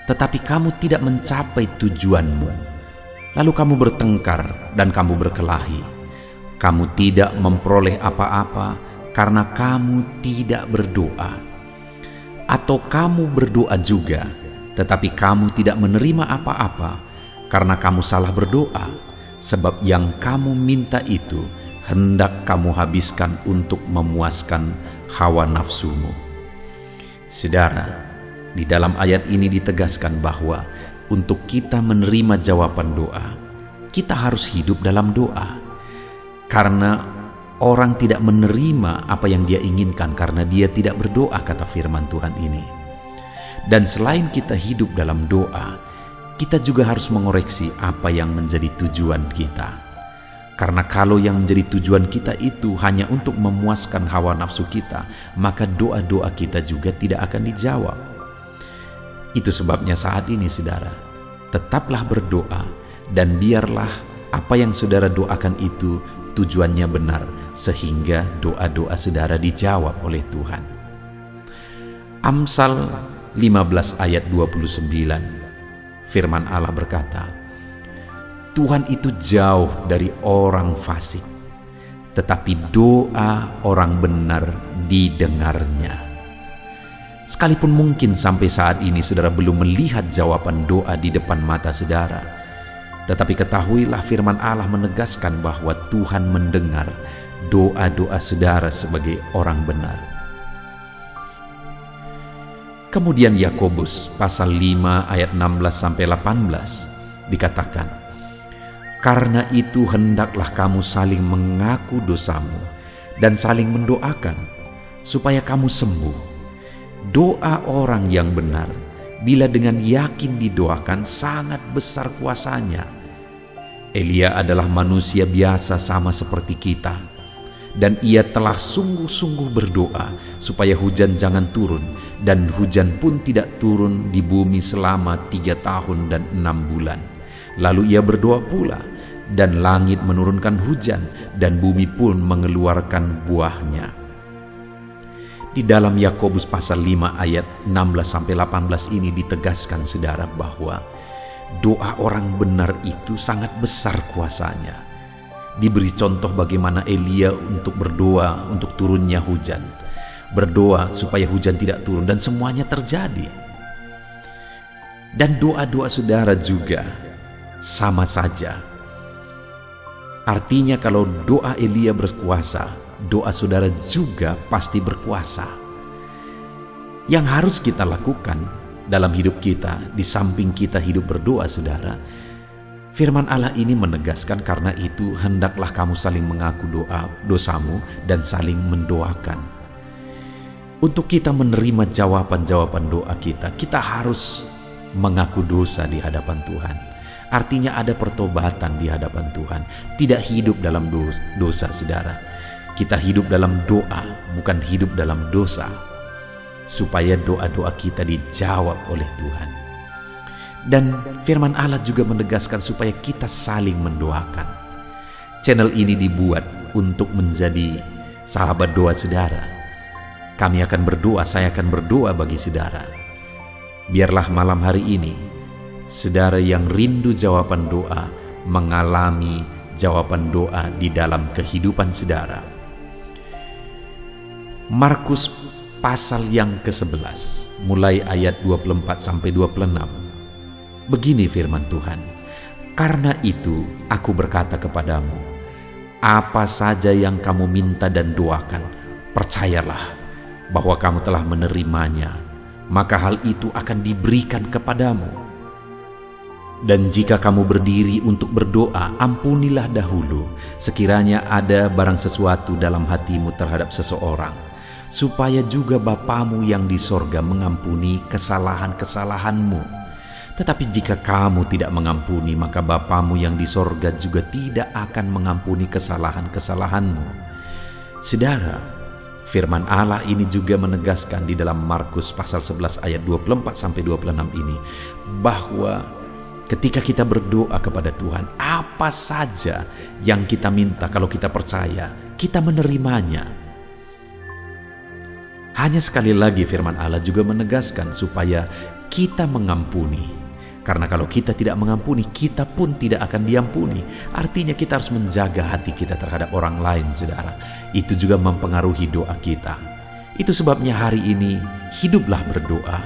Speaker 1: tetapi kamu tidak mencapai tujuanmu. Lalu kamu bertengkar dan kamu berkelahi. Kamu tidak memperoleh apa-apa karena kamu tidak berdoa. Atau kamu berdoa juga, tetapi kamu tidak menerima apa-apa karena kamu salah berdoa, sebab yang kamu minta itu hendak kamu habiskan untuk memuaskan hawa nafsumu. Saudara, di dalam ayat ini ditegaskan bahwa untuk kita menerima jawaban doa, kita harus hidup dalam doa. Karena orang tidak menerima apa yang dia inginkan karena dia tidak berdoa, kata firman Tuhan ini. Dan selain kita hidup dalam doa, kita juga harus mengoreksi apa yang menjadi tujuan kita. Karena kalau yang menjadi tujuan kita itu hanya untuk memuaskan hawa nafsu kita, maka doa-doa kita juga tidak akan dijawab. Itu sebabnya saat ini saudara, tetaplah berdoa, dan biarlah apa yang saudara doakan itu tujuannya benar, sehingga doa-doa saudara dijawab oleh Tuhan. Amsal 15 ayat 29, firman Allah berkata, Tuhan itu jauh dari orang fasik, tetapi doa orang benar didengarnya. Sekalipun mungkin sampai saat ini saudara belum melihat jawaban doa di depan mata saudara, tetapi ketahuilah firman Allah menegaskan bahwa Tuhan mendengar doa-doa saudara sebagai orang benar. Kemudian Yakobus pasal 5 ayat 16-18 dikatakan, karena itu hendaklah kamu saling mengaku dosamu dan saling mendoakan supaya kamu sembuh. Doa orang yang benar bila dengan yakin didoakan sangat besar kuasanya. Elia adalah manusia biasa sama seperti kita, dan ia telah sungguh-sungguh berdoa supaya hujan jangan turun, dan hujan pun tidak turun di bumi selama 3 tahun dan 6 bulan. Lalu ia berdoa pula, dan langit menurunkan hujan, dan bumi pun mengeluarkan buahnya. Di dalam Yakobus pasal 5 ayat 16-18 ini ditegaskan saudara bahwa doa orang benar itu sangat besar kuasanya. Diberi contoh bagaimana Elia untuk berdoa untuk turunnya hujan, berdoa supaya hujan tidak turun, dan semuanya terjadi. Dan doa-doa saudara juga sama saja. Artinya kalau doa Elia berkuasa, doa saudara juga pasti berkuasa. Yang harus kita lakukan dalam hidup kita, di samping kita hidup berdoa saudara, firman Allah ini menegaskan, karena itu hendaklah kamu saling mengaku dosamu dan saling mendoakan. Untuk kita menerima jawaban-jawaban doa kita, kita harus mengaku dosa di hadapan Tuhan. Artinya ada pertobatan di hadapan Tuhan, tidak hidup dalam dosa saudara. Kita hidup dalam doa, bukan hidup dalam dosa, supaya doa-doa kita dijawab oleh Tuhan. Dan firman Allah juga menegaskan supaya kita saling mendoakan. Channel ini dibuat untuk menjadi sahabat doa saudara. Kami akan berdoa, saya akan berdoa bagi saudara. Biarlah malam hari ini saudara yang rindu jawaban doa mengalami jawaban doa di dalam kehidupan saudara. Markus pasal yang ke-11 mulai ayat 24-26. Begini firman Tuhan, "Karena itu aku berkata kepadamu, apa saja yang kamu minta dan doakan, percayalah bahwa kamu telah menerimanya, maka hal itu akan diberikan kepadamu. Dan jika kamu berdiri untuk berdoa, ampunilah dahulu sekiranya ada barang sesuatu dalam hatimu terhadap seseorang, supaya juga Bapamu yang di sorga mengampuni kesalahan-kesalahanmu. Tetapi jika kamu tidak mengampuni, maka Bapamu yang di sorga juga tidak akan mengampuni kesalahan-kesalahanmu." Saudara, firman Allah ini juga menegaskan di dalam Markus pasal 11 ayat 24-26 ini, bahwa ketika kita berdoa kepada Tuhan, apa saja yang kita minta, kalau kita percaya, kita menerimanya. Hanya sekali lagi firman Allah juga menegaskan supaya kita mengampuni. Karena kalau kita tidak mengampuni, kita pun tidak akan diampuni. Artinya kita harus menjaga hati kita terhadap orang lain, saudara. Itu juga mempengaruhi doa kita. Itu sebabnya hari ini hiduplah berdoa.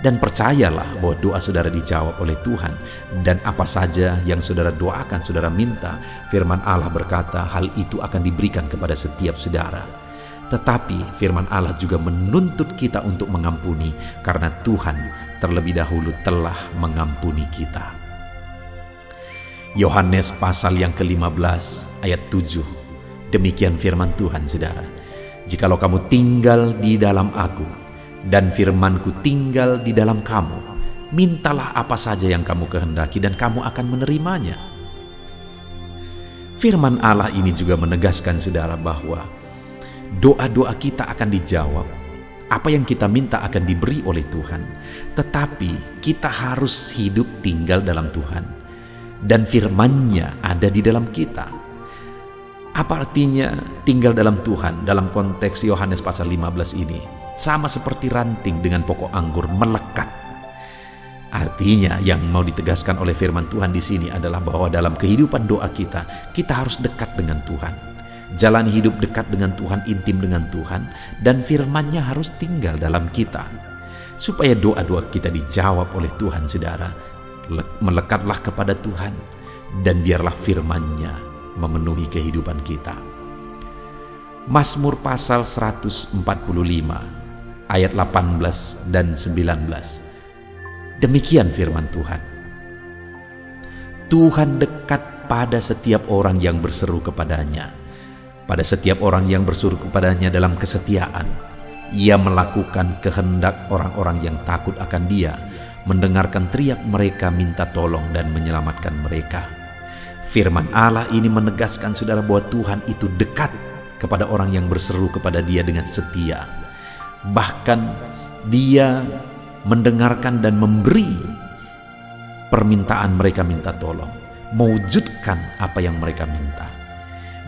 Speaker 1: Dan percayalah bahwa doa saudara dijawab oleh Tuhan. Dan apa saja yang saudara doakan, saudara minta, firman Allah berkata hal itu akan diberikan kepada setiap saudara. Tetapi firman Allah juga menuntut kita untuk mengampuni, karena Tuhan terlebih dahulu telah mengampuni kita. Yohanes pasal yang ke-15 ayat 7. Demikian firman Tuhan saudara, "Jikalau kamu tinggal di dalam aku, dan firmanku tinggal di dalam kamu, mintalah apa saja yang kamu kehendaki dan kamu akan menerimanya." Firman Allah ini juga menegaskan saudara bahwa doa-doa kita akan dijawab. Apa yang kita minta akan diberi oleh Tuhan. Tetapi kita harus hidup tinggal dalam Tuhan. Dan firman-Nya ada di dalam kita. Apa artinya tinggal dalam Tuhan dalam konteks Yohanes pasal 15 ini? Sama seperti ranting dengan pokok anggur melekat. Artinya yang mau ditegaskan oleh firman Tuhan di sini adalah bahwa dalam kehidupan doa kita harus dekat dengan Tuhan. Jalan hidup dekat dengan Tuhan, intim dengan Tuhan, dan firman-Nya harus tinggal dalam kita. Supaya doa-doa kita dijawab oleh Tuhan, saudara, melekatlah kepada Tuhan, dan biarlah firman-Nya memenuhi kehidupan kita. Mazmur pasal 145 ayat 18 dan 19. Demikian firman Tuhan. "Tuhan dekat pada setiap orang yang berseru kepadanya, pada setiap orang yang berseru kepadanya dalam kesetiaan. Ia melakukan kehendak orang-orang yang takut akan Dia, mendengarkan teriak mereka minta tolong dan menyelamatkan mereka. Firman Allah ini menegaskan saudara bahwa Tuhan itu dekat kepada orang yang berseru kepada Dia dengan setia. Bahkan Dia mendengarkan dan memberi permintaan mereka minta tolong, mewujudkan apa yang mereka minta.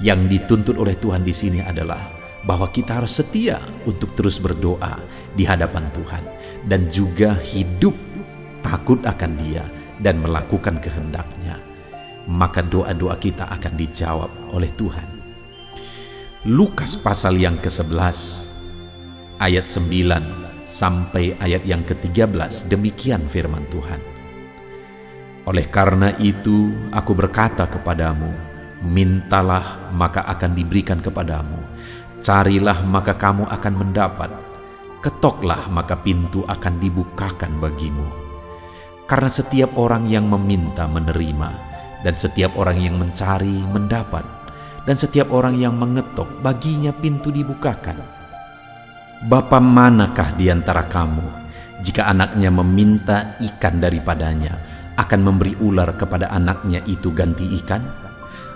Speaker 1: Yang dituntut oleh Tuhan di sini adalah bahwa kita harus setia untuk terus berdoa di hadapan Tuhan dan juga hidup takut akan Dia dan melakukan kehendak-Nya. Maka doa-doa kita akan dijawab oleh Tuhan. Lukas pasal yang ke-11 ayat 9 sampai ayat yang ke-13, demikian firman Tuhan. Oleh karena itu aku berkata kepadamu, mintalah maka akan diberikan kepadamu, carilah maka kamu akan mendapat, ketoklah maka pintu akan dibukakan bagimu. Karena setiap orang yang meminta menerima, dan setiap orang yang mencari mendapat, dan setiap orang yang mengetok baginya pintu dibukakan. Bapa manakah di antara kamu, jika anaknya meminta ikan daripadanya, akan memberi ular kepada anaknya itu ganti ikan?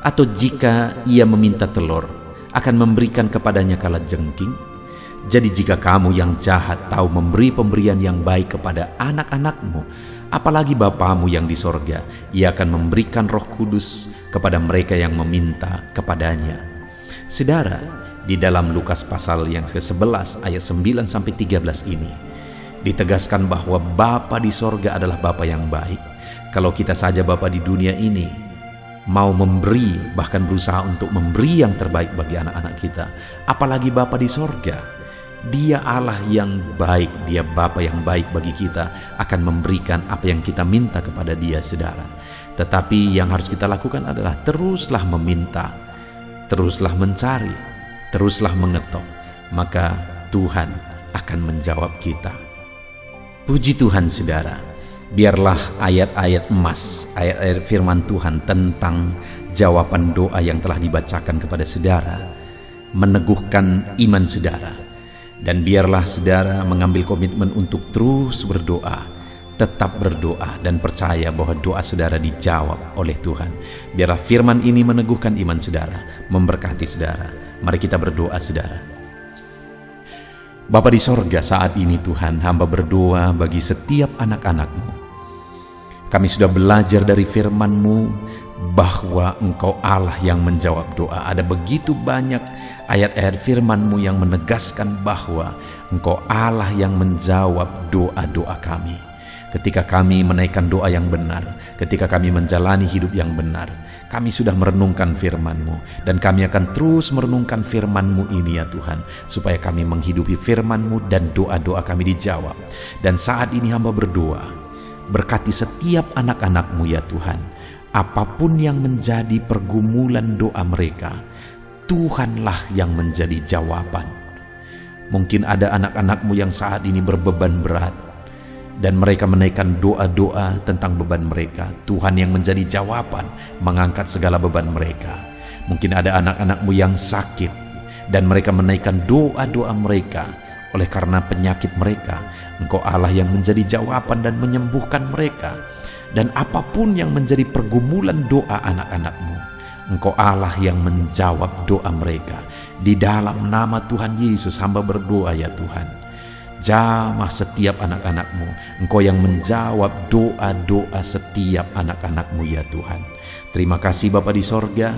Speaker 1: Atau jika ia meminta telur, akan memberikan kepadanya kalajengking? Jadi jika kamu yang jahat tahu memberi pemberian yang baik kepada anak-anakmu, apalagi Bapamu yang di sorga, Ia akan memberikan Roh Kudus kepada mereka yang meminta kepadanya. Saudara, di dalam Lukas pasal yang ke-11 ayat 9 sampai 13 ini ditegaskan bahwa Bapa di sorga adalah Bapa yang baik. Kalau kita saja Bapa di dunia ini mau memberi, bahkan berusaha untuk memberi yang terbaik bagi anak-anak kita, apalagi Bapa di sorga. Dia Allah yang baik, Dia Bapa yang baik bagi kita, akan memberikan apa yang kita minta kepada Dia, saudara. Tetapi yang harus kita lakukan adalah teruslah meminta, teruslah mencari, teruslah mengetok, maka Tuhan akan menjawab kita. Puji Tuhan, saudara. Biarlah ayat-ayat emas, ayat-ayat firman Tuhan tentang jawaban doa yang telah dibacakan kepada saudara meneguhkan iman saudara. Dan biarlah saudara mengambil komitmen untuk terus berdoa, tetap berdoa dan percaya bahwa doa saudara dijawab oleh Tuhan. Biarlah firman ini meneguhkan iman saudara, memberkati saudara. Mari kita berdoa, saudara. Bapa di sorga, saat ini Tuhan, hamba berdoa bagi setiap anak-anak-Mu. Kami sudah belajar dari firman-Mu bahwa Engkau Allah yang menjawab doa. Ada begitu banyak ayat-ayat firman-Mu yang menegaskan bahwa Engkau Allah yang menjawab doa-doa kami. Ketika kami menaikkan doa yang benar, ketika kami menjalani hidup yang benar, kami sudah merenungkan firman-Mu, dan kami akan terus merenungkan firman-Mu ini ya Tuhan, supaya kami menghidupi firman-Mu dan doa-doa kami dijawab. Dan saat ini hamba berdoa, berkati setiap anak-anak-Mu ya Tuhan, apapun yang menjadi pergumulan doa mereka, Tuhanlah yang menjadi jawaban. Mungkin ada anak-anak-Mu yang saat ini berbeban berat, dan mereka menaikkan doa-doa tentang beban mereka. Tuhan yang menjadi jawaban, mengangkat segala beban mereka. Mungkin ada anak-anak-Mu yang sakit, dan mereka menaikkan doa-doa mereka. Oleh karena penyakit mereka, Engkau Allah yang menjadi jawaban dan menyembuhkan mereka. Dan apapun yang menjadi pergumulan doa anak-anak-Mu, Engkau Allah yang menjawab doa mereka. Di dalam nama Tuhan Yesus hamba berdoa ya Tuhan, jamah setiap anak-anak-Mu. Engkau yang menjawab doa-doa setiap anak-anak-Mu ya Tuhan. Terima kasih Bapa di sorga.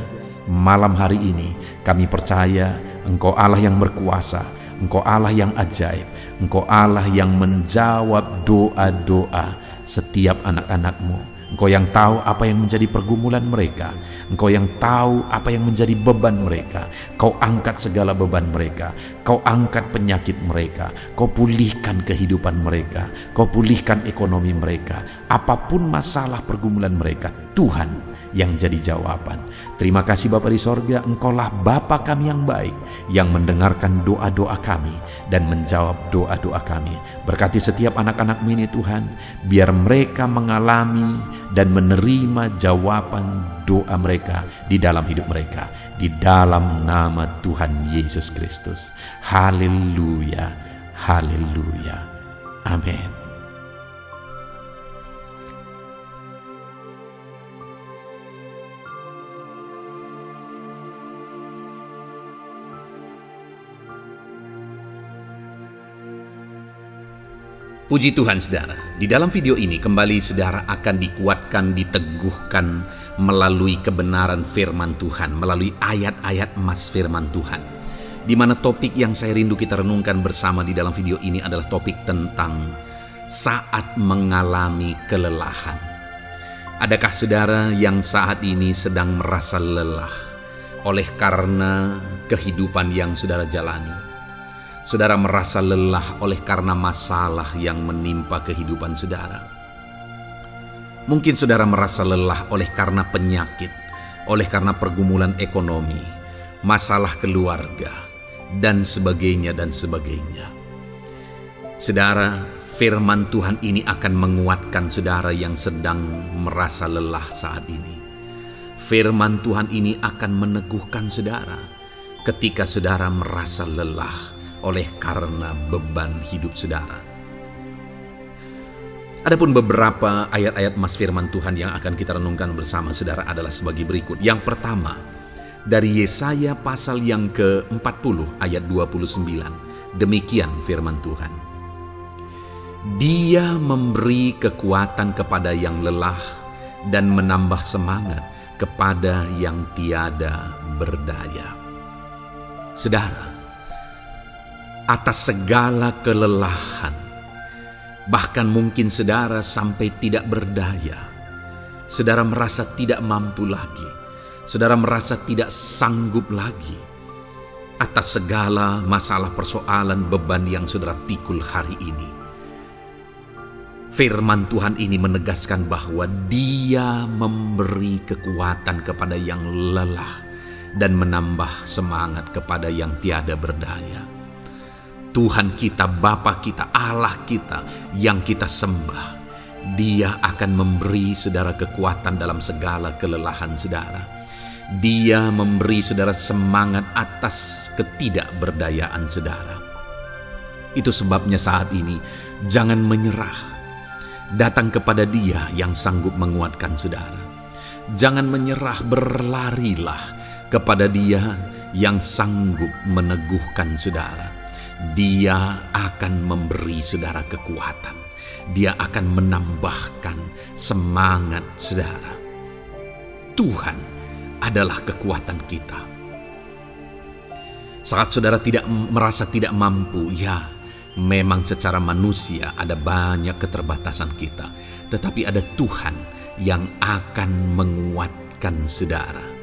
Speaker 1: Malam hari ini kami percaya Engkau Allah yang berkuasa, Engkau Allah yang ajaib, Engkau Allah yang menjawab doa-doa setiap anak-anak-Mu. Engkau yang tahu apa yang menjadi pergumulan mereka. Engkau yang tahu apa yang menjadi beban mereka. Kau angkat segala beban mereka. Kau angkat penyakit mereka. Kau pulihkan kehidupan mereka. Kau pulihkan ekonomi mereka. Apapun masalah pergumulan mereka, Tuhan yang jadi jawaban. Terima kasih Bapa di sorga, Engkaulah Bapa kami yang baik, yang mendengarkan doa-doa kami dan menjawab doa-doa kami. Berkati setiap anak-anak-Mu ini Tuhan, biar mereka mengalami dan menerima jawaban doa mereka di dalam hidup mereka, di dalam nama Tuhan Yesus Kristus. Haleluya, haleluya, amin. Puji Tuhan saudara, di dalam video ini kembali saudara akan dikuatkan, diteguhkan melalui kebenaran firman Tuhan, melalui ayat-ayat emas firman Tuhan. Di mana topik yang saya rindu kita renungkan bersama di dalam video ini adalah topik tentang saat mengalami kelelahan. Adakah saudara yang saat ini sedang merasa lelah oleh karena kehidupan yang saudara jalani? Saudara merasa lelah oleh karena masalah yang menimpa kehidupan saudara. Mungkin saudara merasa lelah oleh karena penyakit, oleh karena pergumulan ekonomi, masalah keluarga, dan sebagainya dan sebagainya. Saudara, firman Tuhan ini akan menguatkan saudara yang sedang merasa lelah saat ini. Firman Tuhan ini akan meneguhkan saudara ketika saudara merasa lelah oleh karena beban hidup saudara. Adapun beberapa ayat-ayat emas firman Tuhan yang akan kita renungkan bersama saudara adalah sebagai berikut. Yang pertama, dari Yesaya pasal yang ke-40 ayat 29. Demikian firman Tuhan. Dia memberi kekuatan kepada yang lelah dan menambah semangat kepada yang tiada berdaya. Saudara, atas segala kelelahan, bahkan mungkin saudara sampai tidak berdaya, saudara merasa tidak mampu lagi, saudara merasa tidak sanggup lagi, atas segala masalah persoalan beban yang saudara pikul hari ini. Firman Tuhan ini menegaskan bahwa Dia memberi kekuatan kepada yang lelah dan menambah semangat kepada yang tiada berdaya. Tuhan kita, Bapa kita, Allah kita yang kita sembah, Dia akan memberi saudara kekuatan dalam segala kelelahan saudara. Dia memberi saudara semangat atas ketidakberdayaan saudara. Itu sebabnya saat ini jangan menyerah. Datang kepada Dia yang sanggup menguatkan saudara. Jangan menyerah, berlarilah kepada Dia yang sanggup meneguhkan saudara. Dia akan memberi saudara kekuatan. Dia akan menambahkan semangat saudara. Tuhan adalah kekuatan kita. Saat saudara merasa tidak mampu, ya memang secara manusia ada banyak keterbatasan kita. Tetapi ada Tuhan yang akan menguatkan saudara.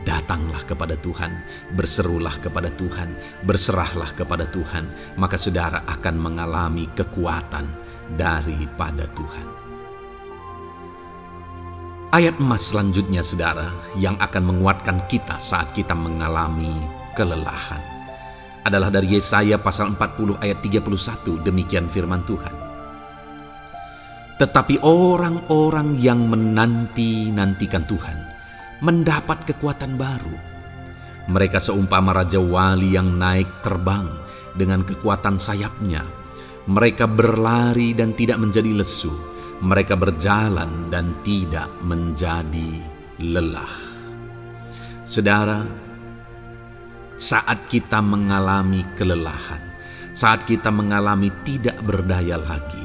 Speaker 1: Datanglah kepada Tuhan, berserulah kepada Tuhan, berserahlah kepada Tuhan, maka saudara akan mengalami kekuatan daripada Tuhan. Ayat emas selanjutnya saudara yang akan menguatkan kita saat kita mengalami kelelahan adalah dari Yesaya pasal 40 ayat 31. Demikian firman Tuhan. Tetapi orang-orang yang menanti-nantikan Tuhan mendapat kekuatan baru. Mereka seumpama Raja Wali yang naik terbang dengan kekuatan sayapnya. Mereka berlari dan tidak menjadi lesu. Mereka berjalan dan tidak menjadi lelah. Saudara, saat kita mengalami kelelahan, saat kita mengalami tidak berdaya lagi,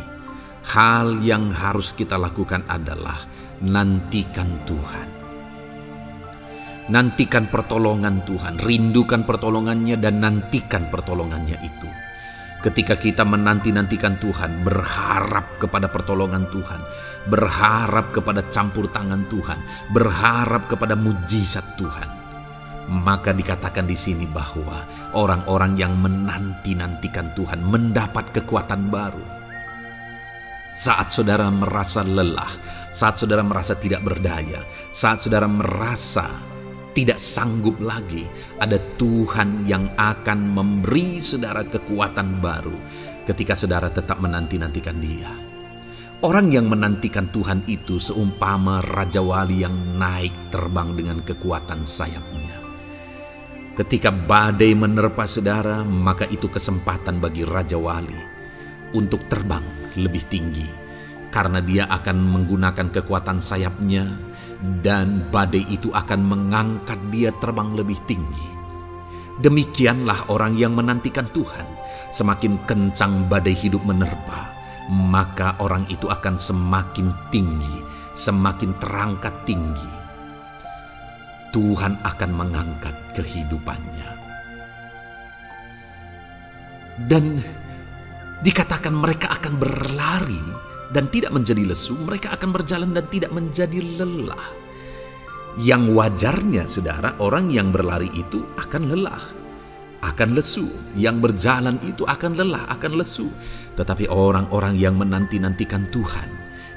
Speaker 1: hal yang harus kita lakukan adalah nantikan Tuhan. Nantikan pertolongan Tuhan, rindukan pertolongannya dan nantikan pertolongannya itu. Ketika kita menanti-nantikan Tuhan, berharap kepada pertolongan Tuhan, berharap kepada campur tangan Tuhan, berharap kepada mujizat Tuhan, maka dikatakan di sini bahwa orang-orang yang menanti-nantikan Tuhan mendapat kekuatan baru. Saat saudara merasa lelah, saat saudara merasa tidak berdaya, saat saudara merasa tidak sanggup lagi, ada Tuhan yang akan memberi saudara kekuatan baru ketika saudara tetap menanti-nantikan Dia. Orang yang menantikan Tuhan itu seumpama Raja Wali yang naik terbang dengan kekuatan sayapnya. Ketika badai menerpa saudara, maka itu kesempatan bagi Raja Wali untuk terbang lebih tinggi, karena dia akan menggunakan kekuatan sayapnya dan badai itu akan mengangkat dia terbang lebih tinggi. Demikianlah orang yang menantikan Tuhan. Semakin kencang badai hidup menerpa, maka orang itu akan semakin tinggi, semakin terangkat tinggi. Tuhan akan mengangkat kehidupannya. Dan dikatakan mereka akan berlari dan tidak menjadi lesu, mereka akan berjalan dan tidak menjadi lelah. Yang wajarnya, saudara, orang yang berlari itu akan lelah, akan lesu. Yang berjalan itu akan lelah, akan lesu. Tetapi orang-orang yang menanti-nantikan Tuhan,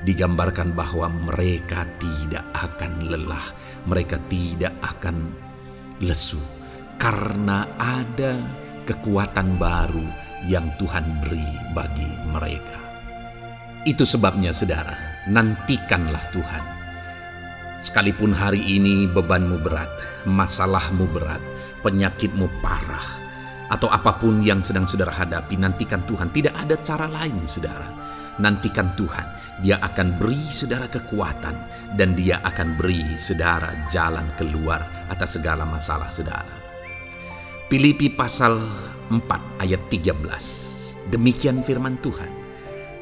Speaker 1: digambarkan bahwa mereka tidak akan lelah, mereka tidak akan lesu, karena ada kekuatan baru yang Tuhan beri bagi mereka. Itu sebabnya, saudara, nantikanlah Tuhan. Sekalipun hari ini bebanmu berat, masalahmu berat, penyakitmu parah, atau apapun yang sedang saudara hadapi, nantikan Tuhan. Tidak ada cara lain, saudara. Nantikan Tuhan. Dia akan beri saudara kekuatan, dan Dia akan beri saudara jalan keluar atas segala masalah saudara. Filipi pasal 4 ayat 13. Demikian firman Tuhan.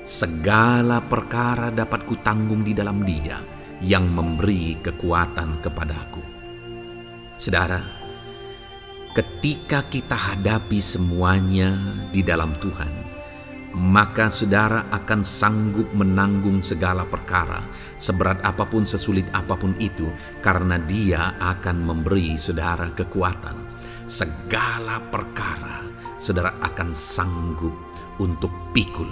Speaker 1: Segala perkara dapat kutanggung di dalam Dia yang memberi kekuatan kepadaku. Saudara, ketika kita hadapi semuanya di dalam Tuhan, maka saudara akan sanggup menanggung segala perkara, seberat apapun, sesulit apapun itu, karena Dia akan memberi saudara kekuatan. Segala perkara saudara akan sanggup untuk pikul,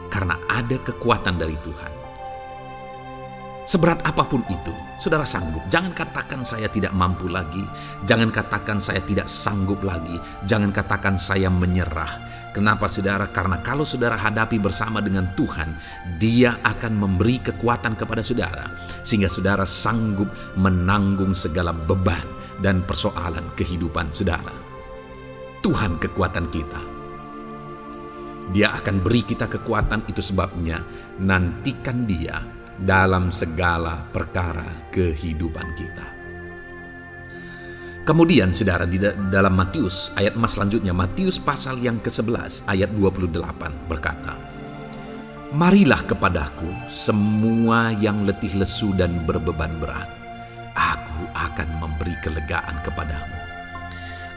Speaker 1: karena ada kekuatan dari Tuhan. Seberat apapun itu, saudara sanggup. Jangan katakan saya tidak mampu lagi. Jangan katakan saya tidak sanggup lagi. Jangan katakan saya menyerah. Kenapa, saudara? Karena kalau saudara hadapi bersama dengan Tuhan, Dia akan memberi kekuatan kepada saudara, sehingga saudara sanggup menanggung segala beban dan persoalan kehidupan saudara. Tuhan kekuatan kita. Dia akan beri kita kekuatan, itu sebabnya nantikan Dia dalam segala perkara kehidupan kita. Kemudian saudara, di dalam Matius ayat selanjutnya, Matius pasal yang ke-11 ayat 28 berkata, marilah kepadaku semua yang letih lesu dan berbeban berat, aku akan memberi kelegaan kepadamu.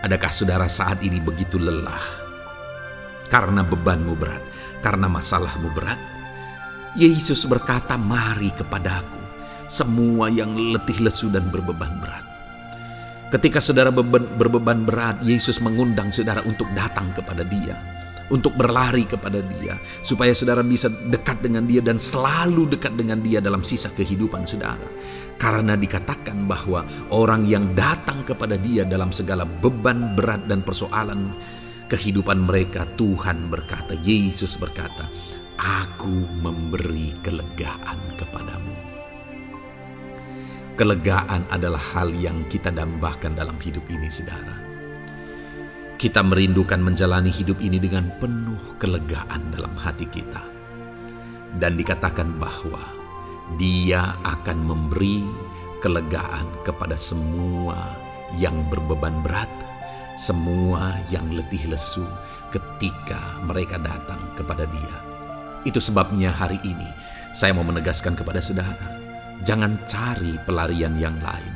Speaker 1: Adakah saudara saat ini begitu lelah karena bebanmu berat, karena masalahmu berat? Yesus berkata, mari kepadaku semua yang letih lesu dan berbeban berat. Ketika saudara berbeban berat, Yesus mengundang saudara untuk datang kepada Dia, untuk berlari kepada Dia, supaya saudara bisa dekat dengan Dia dan selalu dekat dengan Dia dalam sisa kehidupan saudara. Karena dikatakan bahwa orang yang datang kepada Dia dalam segala beban berat dan persoalan kehidupan mereka, Tuhan berkata, Yesus berkata, aku memberi kelegaan kepadamu. Kelegaan adalah hal yang kita dambakan dalam hidup ini, saudara. Kita merindukan menjalani hidup ini dengan penuh kelegaan dalam hati kita. Dan dikatakan bahwa Dia akan memberi kelegaan kepada semua yang berbeban berat, semua yang letih lesu ketika mereka datang kepada Dia. Itu sebabnya hari ini saya mau menegaskan kepada saudara, jangan cari pelarian yang lain.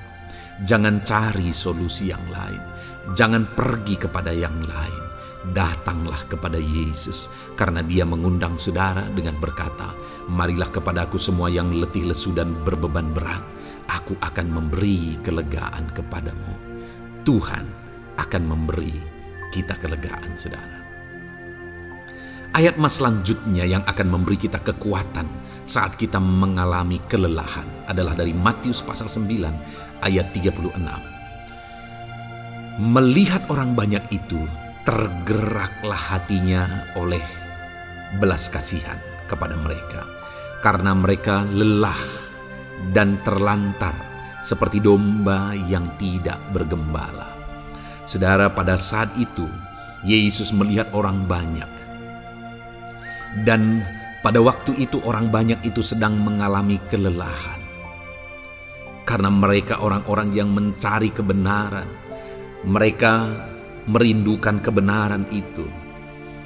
Speaker 1: Jangan cari solusi yang lain. Jangan pergi kepada yang lain. Datanglah kepada Yesus, karena Dia mengundang saudara dengan berkata, marilah kepadaku semua yang letih lesu dan berbeban berat, aku akan memberi kelegaan kepadamu. Tuhan akan memberi kita kelegaan, saudara. Ayat selanjutnya yang akan memberi kita kekuatan saat kita mengalami kelelahan adalah dari Matius pasal 9 ayat 36. Melihat orang banyak itu, tergeraklah hatinya oleh belas kasihan kepada mereka, karena mereka lelah dan terlantar seperti domba yang tidak bergembala. Saudara, pada saat itu Yesus melihat orang banyak. Dan pada waktu itu orang banyak itu sedang mengalami kelelahan. Karena mereka orang-orang yang mencari kebenaran. Mereka merindukan kebenaran itu.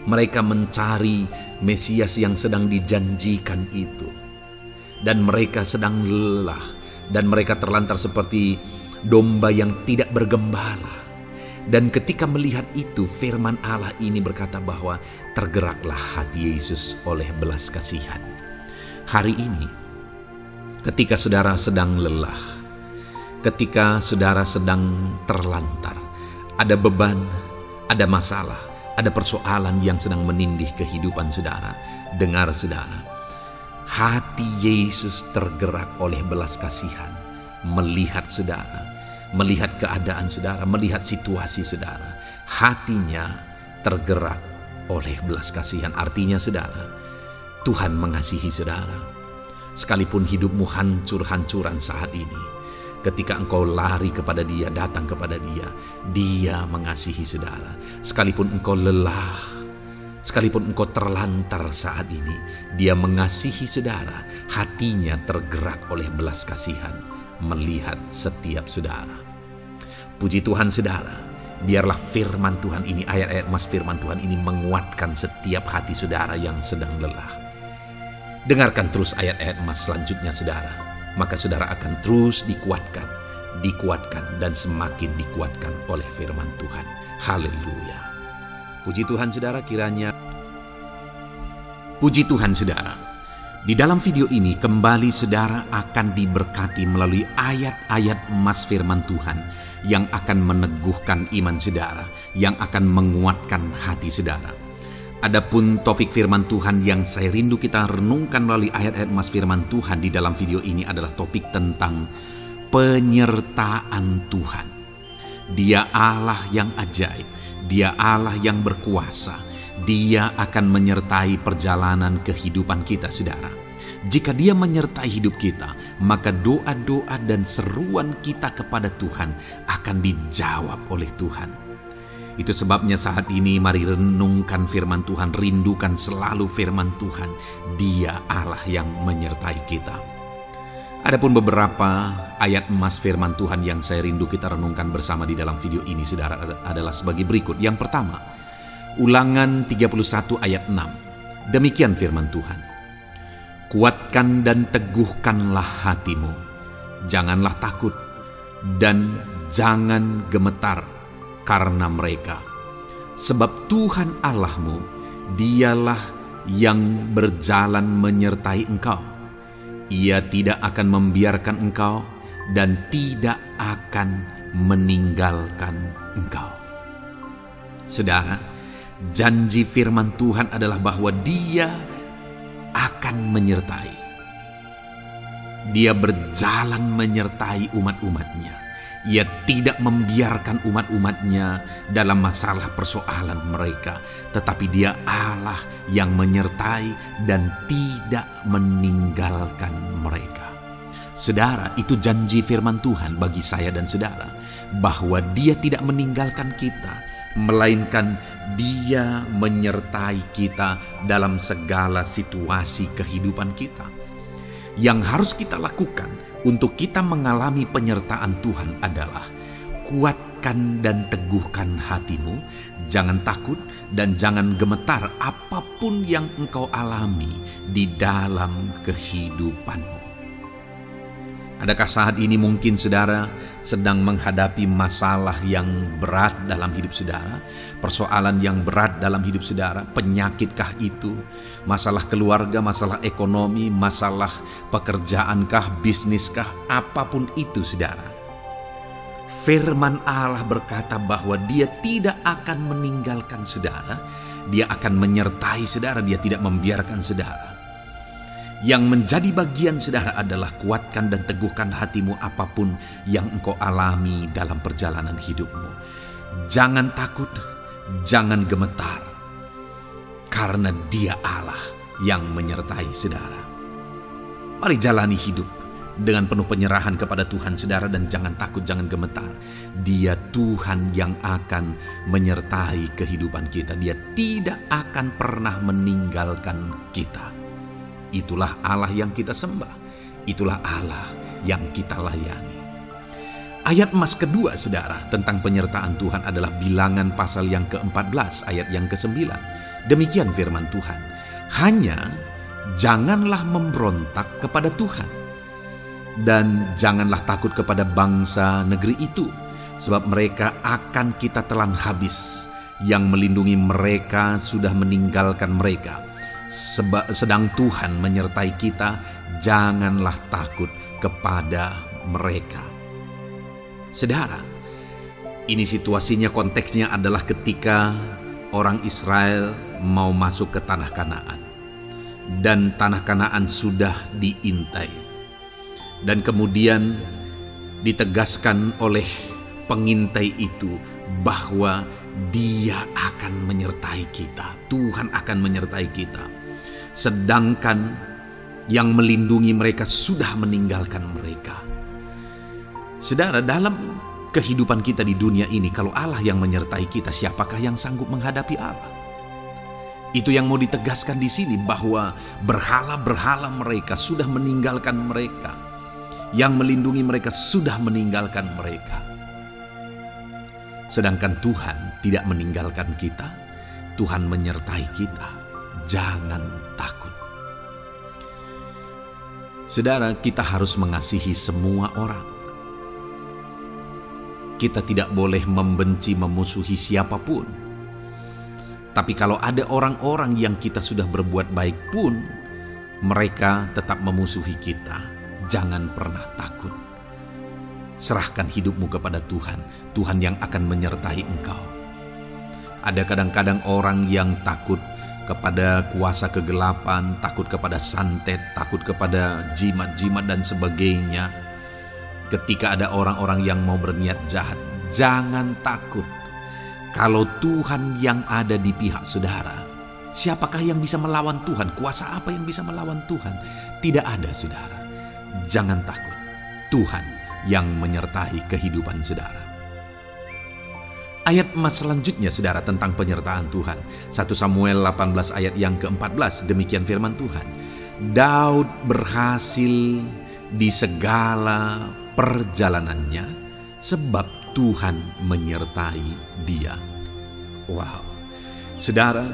Speaker 1: Mereka mencari Mesias yang sedang dijanjikan itu. Dan mereka sedang lelah. Dan mereka terlantar seperti domba yang tidak bergembala. Dan ketika melihat itu, firman Allah ini berkata bahwa tergeraklah hati Yesus oleh belas kasihan. Hari ini, ketika saudara sedang lelah, ketika saudara sedang terlantar, ada beban, ada masalah, ada persoalan yang sedang menindih kehidupan saudara. Dengar saudara, hati Yesus tergerak oleh belas kasihan, melihat saudara, melihat keadaan saudara, melihat situasi saudara. Hatinya tergerak oleh belas kasihan. Artinya saudara, Tuhan mengasihi saudara. Sekalipun hidupmu hancur-hancuran saat ini, ketika engkau lari kepada Dia, datang kepada Dia, Dia mengasihi saudara. Sekalipun engkau lelah, sekalipun engkau terlantar saat ini, Dia mengasihi saudara. Hatinya tergerak oleh belas kasihan melihat setiap saudara. Puji Tuhan saudara, biarlah firman Tuhan ini, ayat-ayat emas firman Tuhan ini menguatkan setiap hati saudara yang sedang lelah. Dengarkan terus ayat-ayat emas selanjutnya saudara, maka saudara akan terus dikuatkan dan semakin dikuatkan oleh firman Tuhan. Haleluya. Puji Tuhan saudara, kiranya puji Tuhan saudara. Di dalam video ini kembali saudara akan diberkati melalui ayat-ayat emas firman Tuhan yang akan meneguhkan iman saudara, yang akan menguatkan hati saudara. Adapun topik firman Tuhan yang saya rindu kita renungkan melalui ayat-ayat emas firman Tuhan di dalam video ini adalah topik tentang penyertaan Tuhan. Dia Allah yang ajaib, Dia Allah yang berkuasa. Dia akan menyertai perjalanan kehidupan kita saudara. Jika Dia menyertai hidup kita, maka doa-doa dan seruan kita kepada Tuhan akan dijawab oleh Tuhan. Itu sebabnya saat ini mari renungkan firman Tuhan, rindukan selalu firman Tuhan. Dia Allah yang menyertai kita. Adapun beberapa ayat emas firman Tuhan yang saya rindu kita renungkan bersama di dalam video ini saudara adalah sebagai berikut. Yang pertama, Ulangan 31 ayat 6. Demikian firman Tuhan. Kuatkan dan teguhkanlah hatimu. Janganlah takut dan jangan gemetar karena mereka. Sebab Tuhan Allahmu, Dialah yang berjalan menyertai engkau. Ia tidak akan membiarkan engkau dan tidak akan meninggalkan engkau. Saudara, janji firman Tuhan adalah bahwa Dia akan menyertai. Dia berjalan menyertai umat-umatnya. Ia tidak membiarkan umat-umatnya dalam masalah persoalan mereka. Tetapi Dia Allah yang menyertai dan tidak meninggalkan mereka. Saudara, itu janji firman Tuhan bagi saya dan saudara. Bahwa Dia tidak meninggalkan kita, melainkan Dia menyertai kita dalam segala situasi kehidupan kita. Yang harus kita lakukan untuk kita mengalami penyertaan Tuhan adalah kuatkan dan teguhkan hatimu, jangan takut dan jangan gemetar apapun yang engkau alami di dalam kehidupanmu. Adakah saat ini mungkin saudara sedang menghadapi masalah yang berat dalam hidup saudara? Persoalan yang berat dalam hidup saudara? Penyakitkah itu? Masalah keluarga, masalah ekonomi, masalah pekerjaankah, bisniskah? Apapun itu saudara. Firman Allah berkata bahwa Dia tidak akan meninggalkan saudara. Dia akan menyertai saudara, Dia tidak membiarkan saudara. Yang menjadi bagian saudara adalah kuatkan dan teguhkan hatimu apapun yang engkau alami dalam perjalanan hidupmu. Jangan takut, jangan gemetar, karena Dia Allah yang menyertai saudara. Mari jalani hidup dengan penuh penyerahan kepada Tuhan saudara, dan jangan takut, jangan gemetar. Dia Tuhan yang akan menyertai kehidupan kita. Dia tidak akan pernah meninggalkan kita. Itulah Allah yang kita sembah. Itulah Allah yang kita layani. Ayat emas kedua saudara tentang penyertaan Tuhan adalah Bilangan pasal yang ke-14 ayat yang ke-9. Demikian firman Tuhan. Hanya janganlah memberontak kepada Tuhan, dan janganlah takut kepada bangsa negeri itu, sebab mereka akan kita telan habis. Yang melindungi mereka sudah meninggalkan mereka. Sedang Tuhan menyertai kita, janganlah takut kepada mereka. Saudara, ini situasinya, konteksnya adalah ketika orang Israel mau masuk ke tanah Kanaan. Dan tanah Kanaan sudah diintai. Dan kemudian ditegaskan oleh pengintai itu bahwa Dia akan menyertai kita. Tuhan akan menyertai kita. Sedangkan yang melindungi mereka sudah meninggalkan mereka. Saudara, dalam kehidupan kita di dunia ini, kalau Allah yang menyertai kita, siapakah yang sanggup menghadapi Allah? Itu yang mau ditegaskan di sini, bahwa berhala-berhala mereka sudah meninggalkan mereka. Yang melindungi mereka sudah meninggalkan mereka. Sedangkan Tuhan tidak meninggalkan kita. Tuhan menyertai kita. Jangan takut. Saudara, kita harus mengasihi semua orang. Kita tidak boleh membenci, memusuhi siapapun. Tapi kalau ada orang-orang yang kita sudah berbuat baik pun, mereka tetap memusuhi kita, jangan pernah takut. Serahkan hidupmu kepada Tuhan, Tuhan yang akan menyertai engkau. Ada kadang-kadang orang yang takut kepada kuasa kegelapan, takut kepada santet, takut kepada jimat-jimat dan sebagainya. Ketika ada orang-orang yang mau berniat jahat, jangan takut. Kalau Tuhan yang ada di pihak saudara, siapakah yang bisa melawan Tuhan? Kuasa apa yang bisa melawan Tuhan? Tidak ada, saudara. Jangan takut. Tuhan yang menyertai kehidupan saudara. Ayat emas selanjutnya, saudara, tentang penyertaan Tuhan. 1 Samuel 18 ayat yang ke-14, demikian firman Tuhan. Daud berhasil di segala perjalanannya sebab Tuhan menyertai dia. Wow, saudara,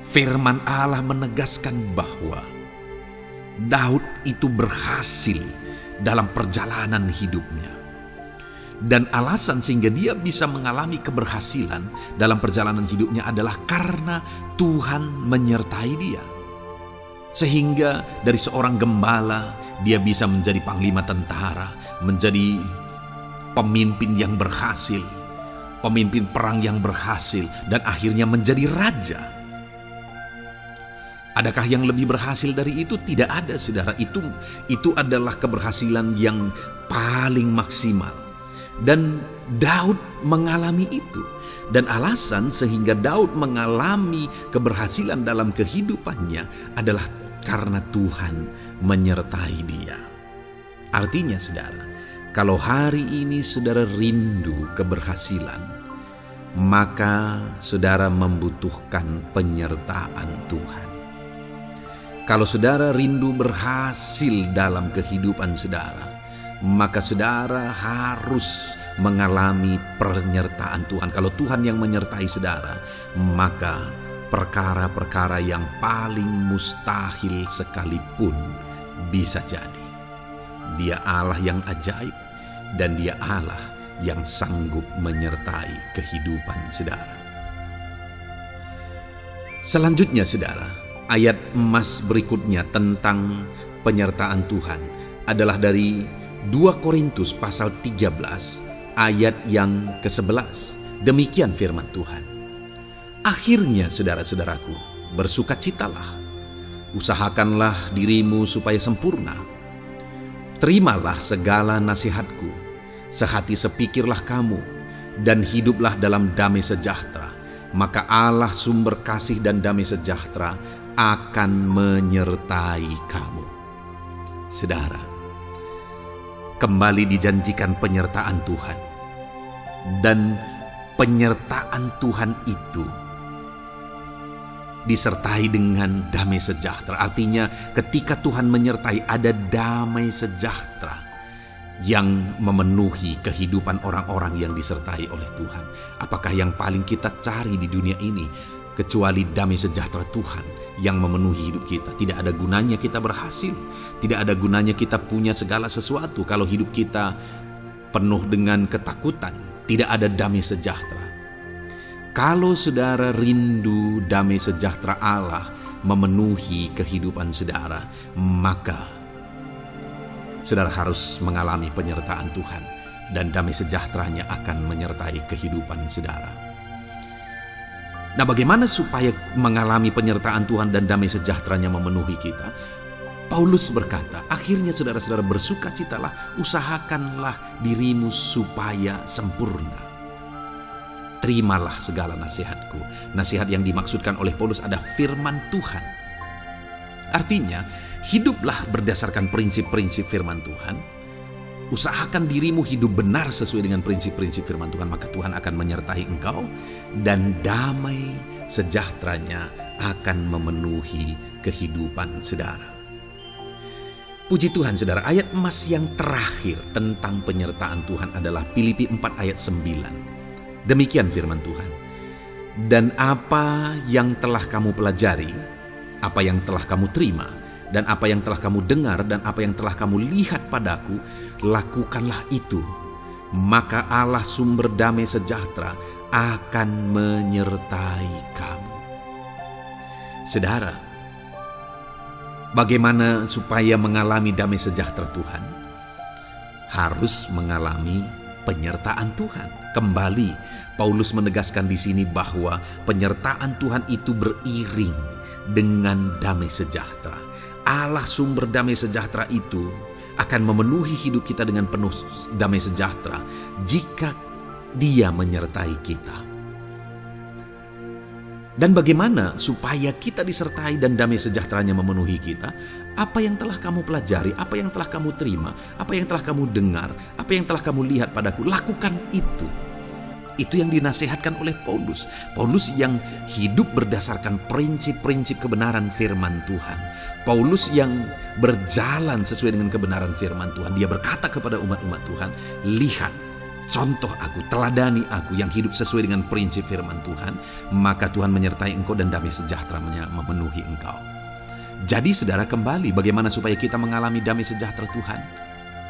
Speaker 1: firman Allah menegaskan bahwa Daud itu berhasil dalam perjalanan hidupnya. Dan alasan sehingga dia bisa mengalami keberhasilan dalam perjalanan hidupnya adalah karena Tuhan menyertai dia. Sehingga dari seorang gembala, dia bisa menjadi panglima tentara, menjadi pemimpin yang berhasil, pemimpin perang yang berhasil, dan akhirnya menjadi raja. Adakah yang lebih berhasil dari itu? Tidak ada, saudara. Itu adalah keberhasilan yang paling maksimal. Dan Daud mengalami itu. Dan alasan sehingga Daud mengalami keberhasilan dalam kehidupannya adalah karena Tuhan menyertai dia. Artinya, saudara, kalau hari ini saudara rindu keberhasilan, maka saudara membutuhkan penyertaan Tuhan. Kalau saudara rindu berhasil dalam kehidupan saudara, maka saudara harus mengalami penyertaan Tuhan. Kalau Tuhan yang menyertai saudara, maka perkara-perkara yang paling mustahil sekalipun bisa jadi. Dia Allah yang ajaib, dan Dia Allah yang sanggup menyertai kehidupan saudara. Selanjutnya, saudara, ayat emas berikutnya tentang penyertaan Tuhan adalah dari 2 Korintus pasal 13 ayat yang ke-11. Demikian firman Tuhan. Akhirnya, saudara-saudaraku, bersukacitalah. Usahakanlah dirimu supaya sempurna. Terimalah segala nasihatku. Sehati sepikirlah kamu, dan hiduplah dalam damai sejahtera. Maka Allah sumber kasih dan damai sejahtera akan menyertai kamu. Saudara, kembali dijanjikan penyertaan Tuhan. Dan penyertaan Tuhan itu disertai dengan damai sejahtera. Artinya ketika Tuhan menyertai, ada damai sejahtera yang memenuhi kehidupan orang-orang yang disertai oleh Tuhan. Apakah yang paling kita cari di dunia ini? kecuali damai sejahtera Tuhan yang memenuhi hidup kita. Tidak ada gunanya kita berhasil, tidak ada gunanya kita punya segala sesuatu kalau hidup kita penuh dengan ketakutan, tidak ada damai sejahtera. Kalau saudara rindu damai sejahtera Allah memenuhi kehidupan saudara, maka saudara harus mengalami penyertaan Tuhan, dan damai sejahteranya akan menyertai kehidupan saudara. Nah, bagaimana supaya mengalami penyertaan Tuhan dan damai sejahteranya memenuhi kita? Paulus berkata, akhirnya saudara-saudara bersukacitalah, usahakanlah dirimu supaya sempurna. Terimalah segala nasihatku. Nasihat yang dimaksudkan oleh Paulus ada firman Tuhan. Artinya, hiduplah berdasarkan prinsip-prinsip firman Tuhan. Usahakan dirimu hidup benar sesuai dengan prinsip-prinsip firman Tuhan, maka Tuhan akan menyertai engkau dan damai sejahteranya akan memenuhi kehidupan saudara. Puji Tuhan saudara, ayat emas yang terakhir tentang penyertaan Tuhan adalah Filipi 4 ayat 9. Demikian firman Tuhan. Dan apa yang telah kamu pelajari, apa yang telah kamu terima, dan apa yang telah kamu dengar, dan apa yang telah kamu lihat padaku, lakukanlah itu. Maka Allah sumber damai sejahtera akan menyertai kamu. Saudara, bagaimana supaya mengalami damai sejahtera Tuhan? Harus mengalami penyertaan Tuhan. Kembali, Paulus menegaskan di sini bahwa penyertaan Tuhan itu beriring dengan damai sejahtera. Allah sumber damai sejahtera itu akan memenuhi hidup kita dengan penuh damai sejahtera jika Dia menyertai kita. Dan bagaimana supaya kita disertai dan damai sejahteranya memenuhi kita? Apa yang telah kamu pelajari, apa yang telah kamu terima, apa yang telah kamu dengar, apa yang telah kamu lihat padaku, lakukan itu. Itu yang dinasihatkan oleh Paulus. Paulus yang hidup berdasarkan prinsip-prinsip kebenaran firman Tuhan. Paulus yang berjalan sesuai dengan kebenaran firman Tuhan. Dia berkata kepada umat-umat Tuhan, lihat, contoh aku, teladani aku yang hidup sesuai dengan prinsip firman Tuhan, maka Tuhan menyertai engkau dan damai sejahteranya memenuhi engkau. Jadi saudara, kembali bagaimana supaya kita mengalami damai sejahtera Tuhan?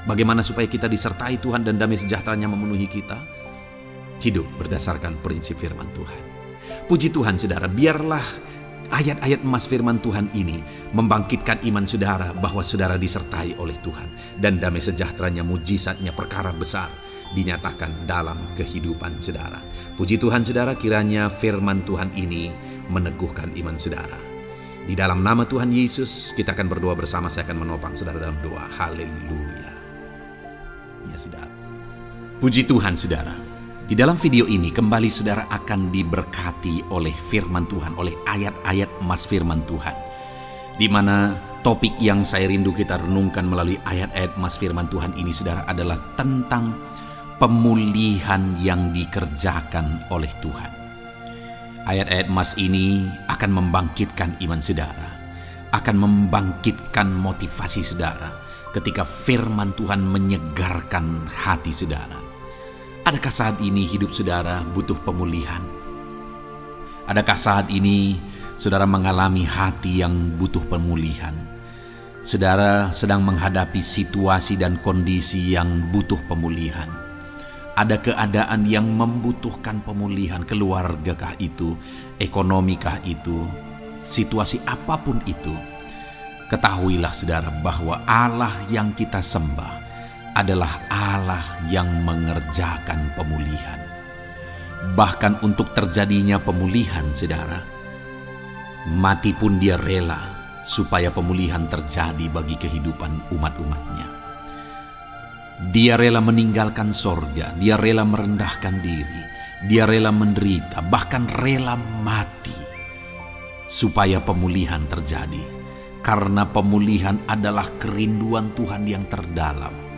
Speaker 1: Bagaimana supaya kita disertai Tuhan dan damai sejahteranya memenuhi kita? Hidup berdasarkan prinsip firman Tuhan. Puji Tuhan saudara, biarlah ayat-ayat emas firman Tuhan ini membangkitkan iman saudara bahwa saudara disertai oleh Tuhan. Dan damai sejahteranya, mujizatnya, perkara besar dinyatakan dalam kehidupan saudara. Puji Tuhan saudara, kiranya firman Tuhan ini meneguhkan iman saudara. Di dalam nama Tuhan Yesus kita akan berdoa bersama. Saya akan menopang saudara dalam doa. Haleluya. Ya saudara. Puji Tuhan saudara. Di dalam video ini kembali saudara akan diberkati oleh firman Tuhan, oleh ayat-ayat emas firman Tuhan. Di mana topik yang saya rindu kita renungkan melalui ayat-ayat emas firman Tuhan ini saudara adalah tentang pemulihan yang dikerjakan oleh Tuhan. Ayat-ayat emas ini akan membangkitkan iman saudara, akan membangkitkan motivasi saudara ketika firman Tuhan menyegarkan hati saudara. Adakah saat ini hidup saudara butuh pemulihan? Adakah saat ini saudara mengalami hati yang butuh pemulihan? Saudara sedang menghadapi situasi dan kondisi yang butuh pemulihan. Ada keadaan yang membutuhkan pemulihan, keluargakah itu, ekonomikah itu, situasi apapun itu. Ketahuilah saudara bahwa Allah yang kita sembah adalah Allah yang mengerjakan pemulihan. Bahkan untuk terjadinya pemulihan saudara, mati pun Dia rela supaya pemulihan terjadi bagi kehidupan umat-umatnya. Dia rela meninggalkan sorga, Dia rela merendahkan diri, Dia rela menderita, bahkan rela mati supaya pemulihan terjadi. Karena pemulihan adalah kerinduan Tuhan yang terdalam.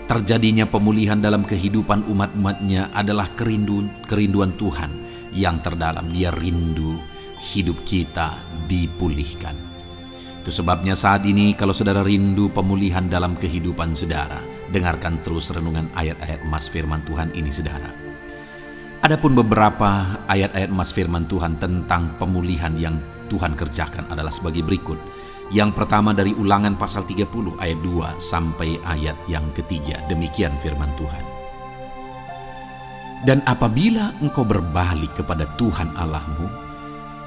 Speaker 1: Terjadinya pemulihan dalam kehidupan umat-umatnya adalah kerinduan Tuhan yang terdalam. Dia rindu hidup kita dipulihkan. Itu sebabnya saat ini kalau saudara rindu pemulihan dalam kehidupan saudara, dengarkan terus renungan ayat-ayat emas firman Tuhan ini saudara. Adapun beberapa ayat-ayat emas firman Tuhan tentang pemulihan yang Tuhan kerjakan adalah sebagai berikut. Yang pertama dari Ulangan pasal 30 ayat 2 sampai ayat yang ketiga. Demikian firman Tuhan. Dan apabila engkau berbalik kepada Tuhan Allahmu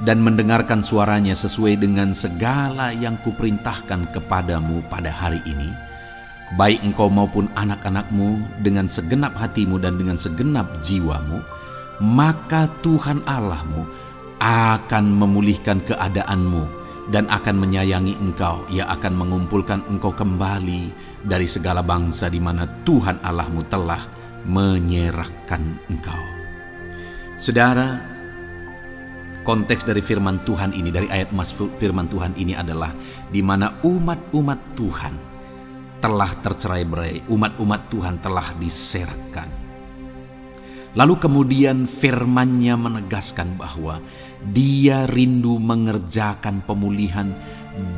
Speaker 1: dan mendengarkan suaranya sesuai dengan segala yang kuperintahkan kepadamu pada hari ini, baik engkau maupun anak-anakmu dengan segenap hatimu dan dengan segenap jiwamu, maka Tuhan Allahmu akan memulihkan keadaanmu dan akan menyayangi engkau. Ia akan mengumpulkan engkau kembali dari segala bangsa di mana Tuhan Allahmu telah menyerahkan engkau. Saudara, konteks dari firman Tuhan ini, dari ayat emas firman Tuhan ini adalah di mana umat-umat Tuhan telah tercerai-berai, umat-umat Tuhan telah diserahkan. Lalu kemudian firman-Nya menegaskan bahwa Dia rindu mengerjakan pemulihan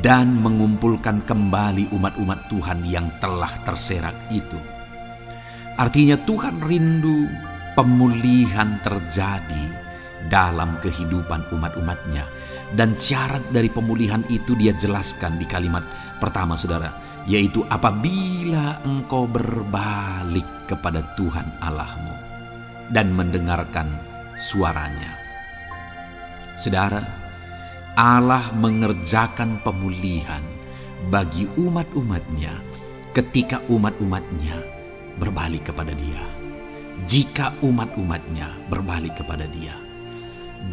Speaker 1: dan mengumpulkan kembali umat-umat Tuhan yang telah terserak itu. Artinya Tuhan rindu pemulihan terjadi dalam kehidupan umat-umat-Nya. Dan syarat dari pemulihan itu Dia jelaskan di kalimat pertama, saudara, yaitu apabila engkau berbalik kepada Tuhan Allahmu dan mendengarkan suaranya. Saudara, Allah mengerjakan pemulihan bagi umat-umat-Nya ketika umat-umat-Nya berbalik kepada Dia. Jika umat-umat-Nya berbalik kepada Dia,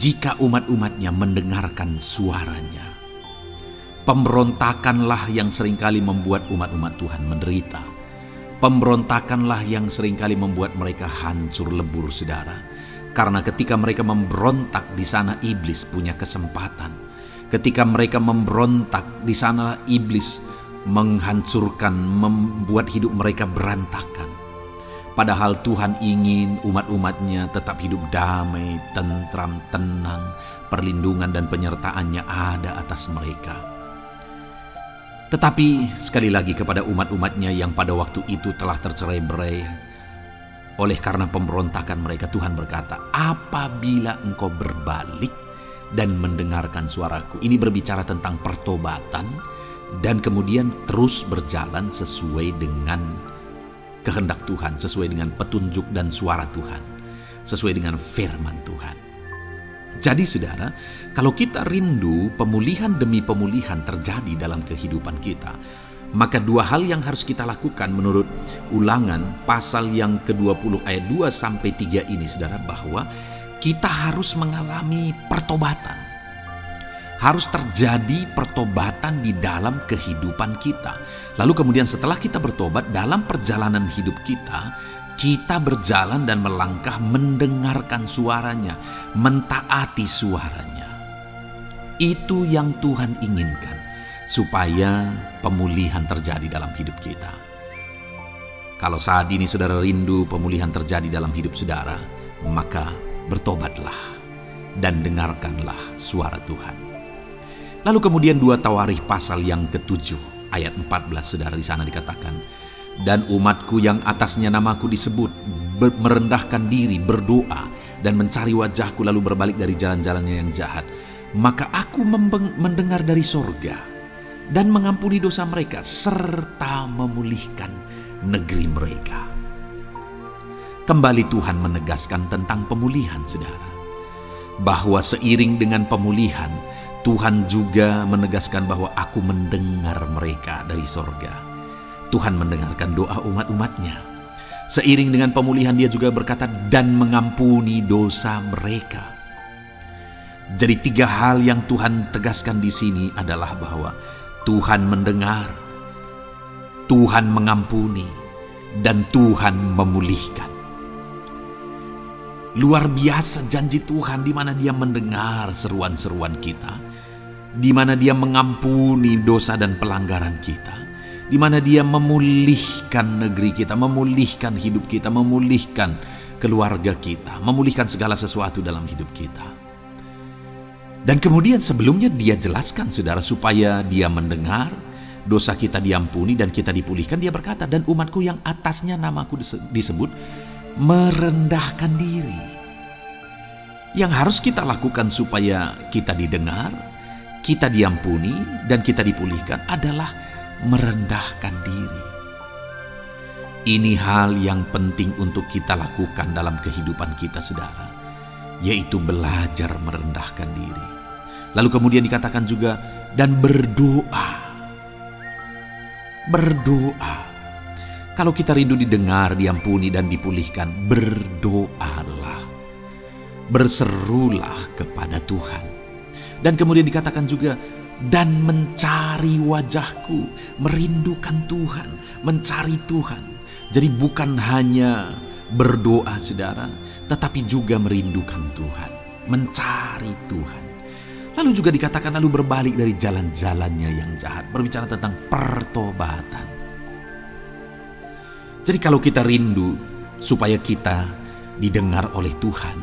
Speaker 1: jika umat-umat-Nya mendengarkan suaranya. Pemberontakanlah yang seringkali membuat umat-umat Tuhan menderita. Pemberontakanlah yang seringkali membuat mereka hancur lebur, saudara. Karena ketika mereka memberontak, di sana iblis punya kesempatan. Ketika mereka memberontak, di sana iblis menghancurkan, membuat hidup mereka berantakan. Padahal Tuhan ingin umat-umat-Nya tetap hidup damai, tentram, tenang, perlindungan dan penyertaan-Nya ada atas mereka. Tetapi sekali lagi kepada umat-umat-Nya yang pada waktu itu telah tercerai-berai oleh karena pemberontakan mereka, Tuhan berkata, apabila engkau berbalik dan mendengarkan suaraku. Ini berbicara tentang pertobatan dan kemudian terus berjalan sesuai dengan kehendak Tuhan, sesuai dengan petunjuk dan suara Tuhan, sesuai dengan firman Tuhan. Jadi saudara, kalau kita rindu pemulihan demi pemulihan terjadi dalam kehidupan kita, maka dua hal yang harus kita lakukan menurut Ulangan pasal yang ke-20 ayat 2 sampai 3 ini, saudara, bahwa kita harus mengalami pertobatan. Harus terjadi pertobatan di dalam kehidupan kita. Lalu kemudian setelah kita bertobat, dalam perjalanan hidup kita berjalan dan melangkah mendengarkan suaranya, mentaati suaranya. Itu yang Tuhan inginkan, supaya pemulihan terjadi dalam hidup kita. Kalau saat ini saudara rindu pemulihan terjadi dalam hidup saudara, maka bertobatlah dan dengarkanlah suara Tuhan. Lalu kemudian 2 Tawarikh pasal yang ke-7 ayat 14, saudara, di sana dikatakan, dan umatku yang atasnya namaku disebut merendahkan diri, berdoa dan mencari wajahku lalu berbalik dari jalan-jalannya yang jahat, maka aku mendengar dari sorga dan mengampuni dosa mereka serta memulihkan negeri mereka. Kembali Tuhan menegaskan tentang pemulihan, saudara, bahwa seiring dengan pemulihan Tuhan juga menegaskan bahwa aku mendengar mereka dari sorga. Tuhan mendengarkan doa umat-umat-Nya. Seiring dengan pemulihan Dia juga berkata dan mengampuni dosa mereka. Jadi 3 hal yang Tuhan tegaskan di sini adalah bahwa Tuhan mendengar, Tuhan mengampuni, dan Tuhan memulihkan. Luar biasa janji Tuhan di mana Dia mendengar seruan-seruan kita, di mana Dia mengampuni dosa dan pelanggaran kita, di mana Dia memulihkan negeri kita, memulihkan hidup kita, memulihkan keluarga kita, memulihkan segala sesuatu dalam hidup kita. Dan kemudian sebelumnya Dia jelaskan, saudara, supaya Dia mendengar, dosa kita diampuni dan kita dipulihkan. Dia berkata, dan umatku yang atasnya namaku disebut merendahkan diri. Yang harus kita lakukan supaya kita didengar, kita diampuni, dan kita dipulihkan adalah merendahkan diri. Ini hal yang penting untuk kita lakukan dalam kehidupan kita, saudara, yaitu belajar merendahkan diri. Lalu kemudian dikatakan juga, dan berdoa. Berdoa. Kalau kita rindu didengar, diampuni, dan dipulihkan, berdoalah. Berserulah kepada Tuhan. Dan kemudian dikatakan juga, dan mencari wajahku, merindukan Tuhan, mencari Tuhan. Jadi bukan hanya berdoa, saudara, tetapi juga merindukan Tuhan, mencari Tuhan. Lalu juga dikatakan lalu berbalik dari jalan-jalannya yang jahat, berbicara tentang pertobatan. Jadi kalau kita rindu supaya kita didengar oleh Tuhan,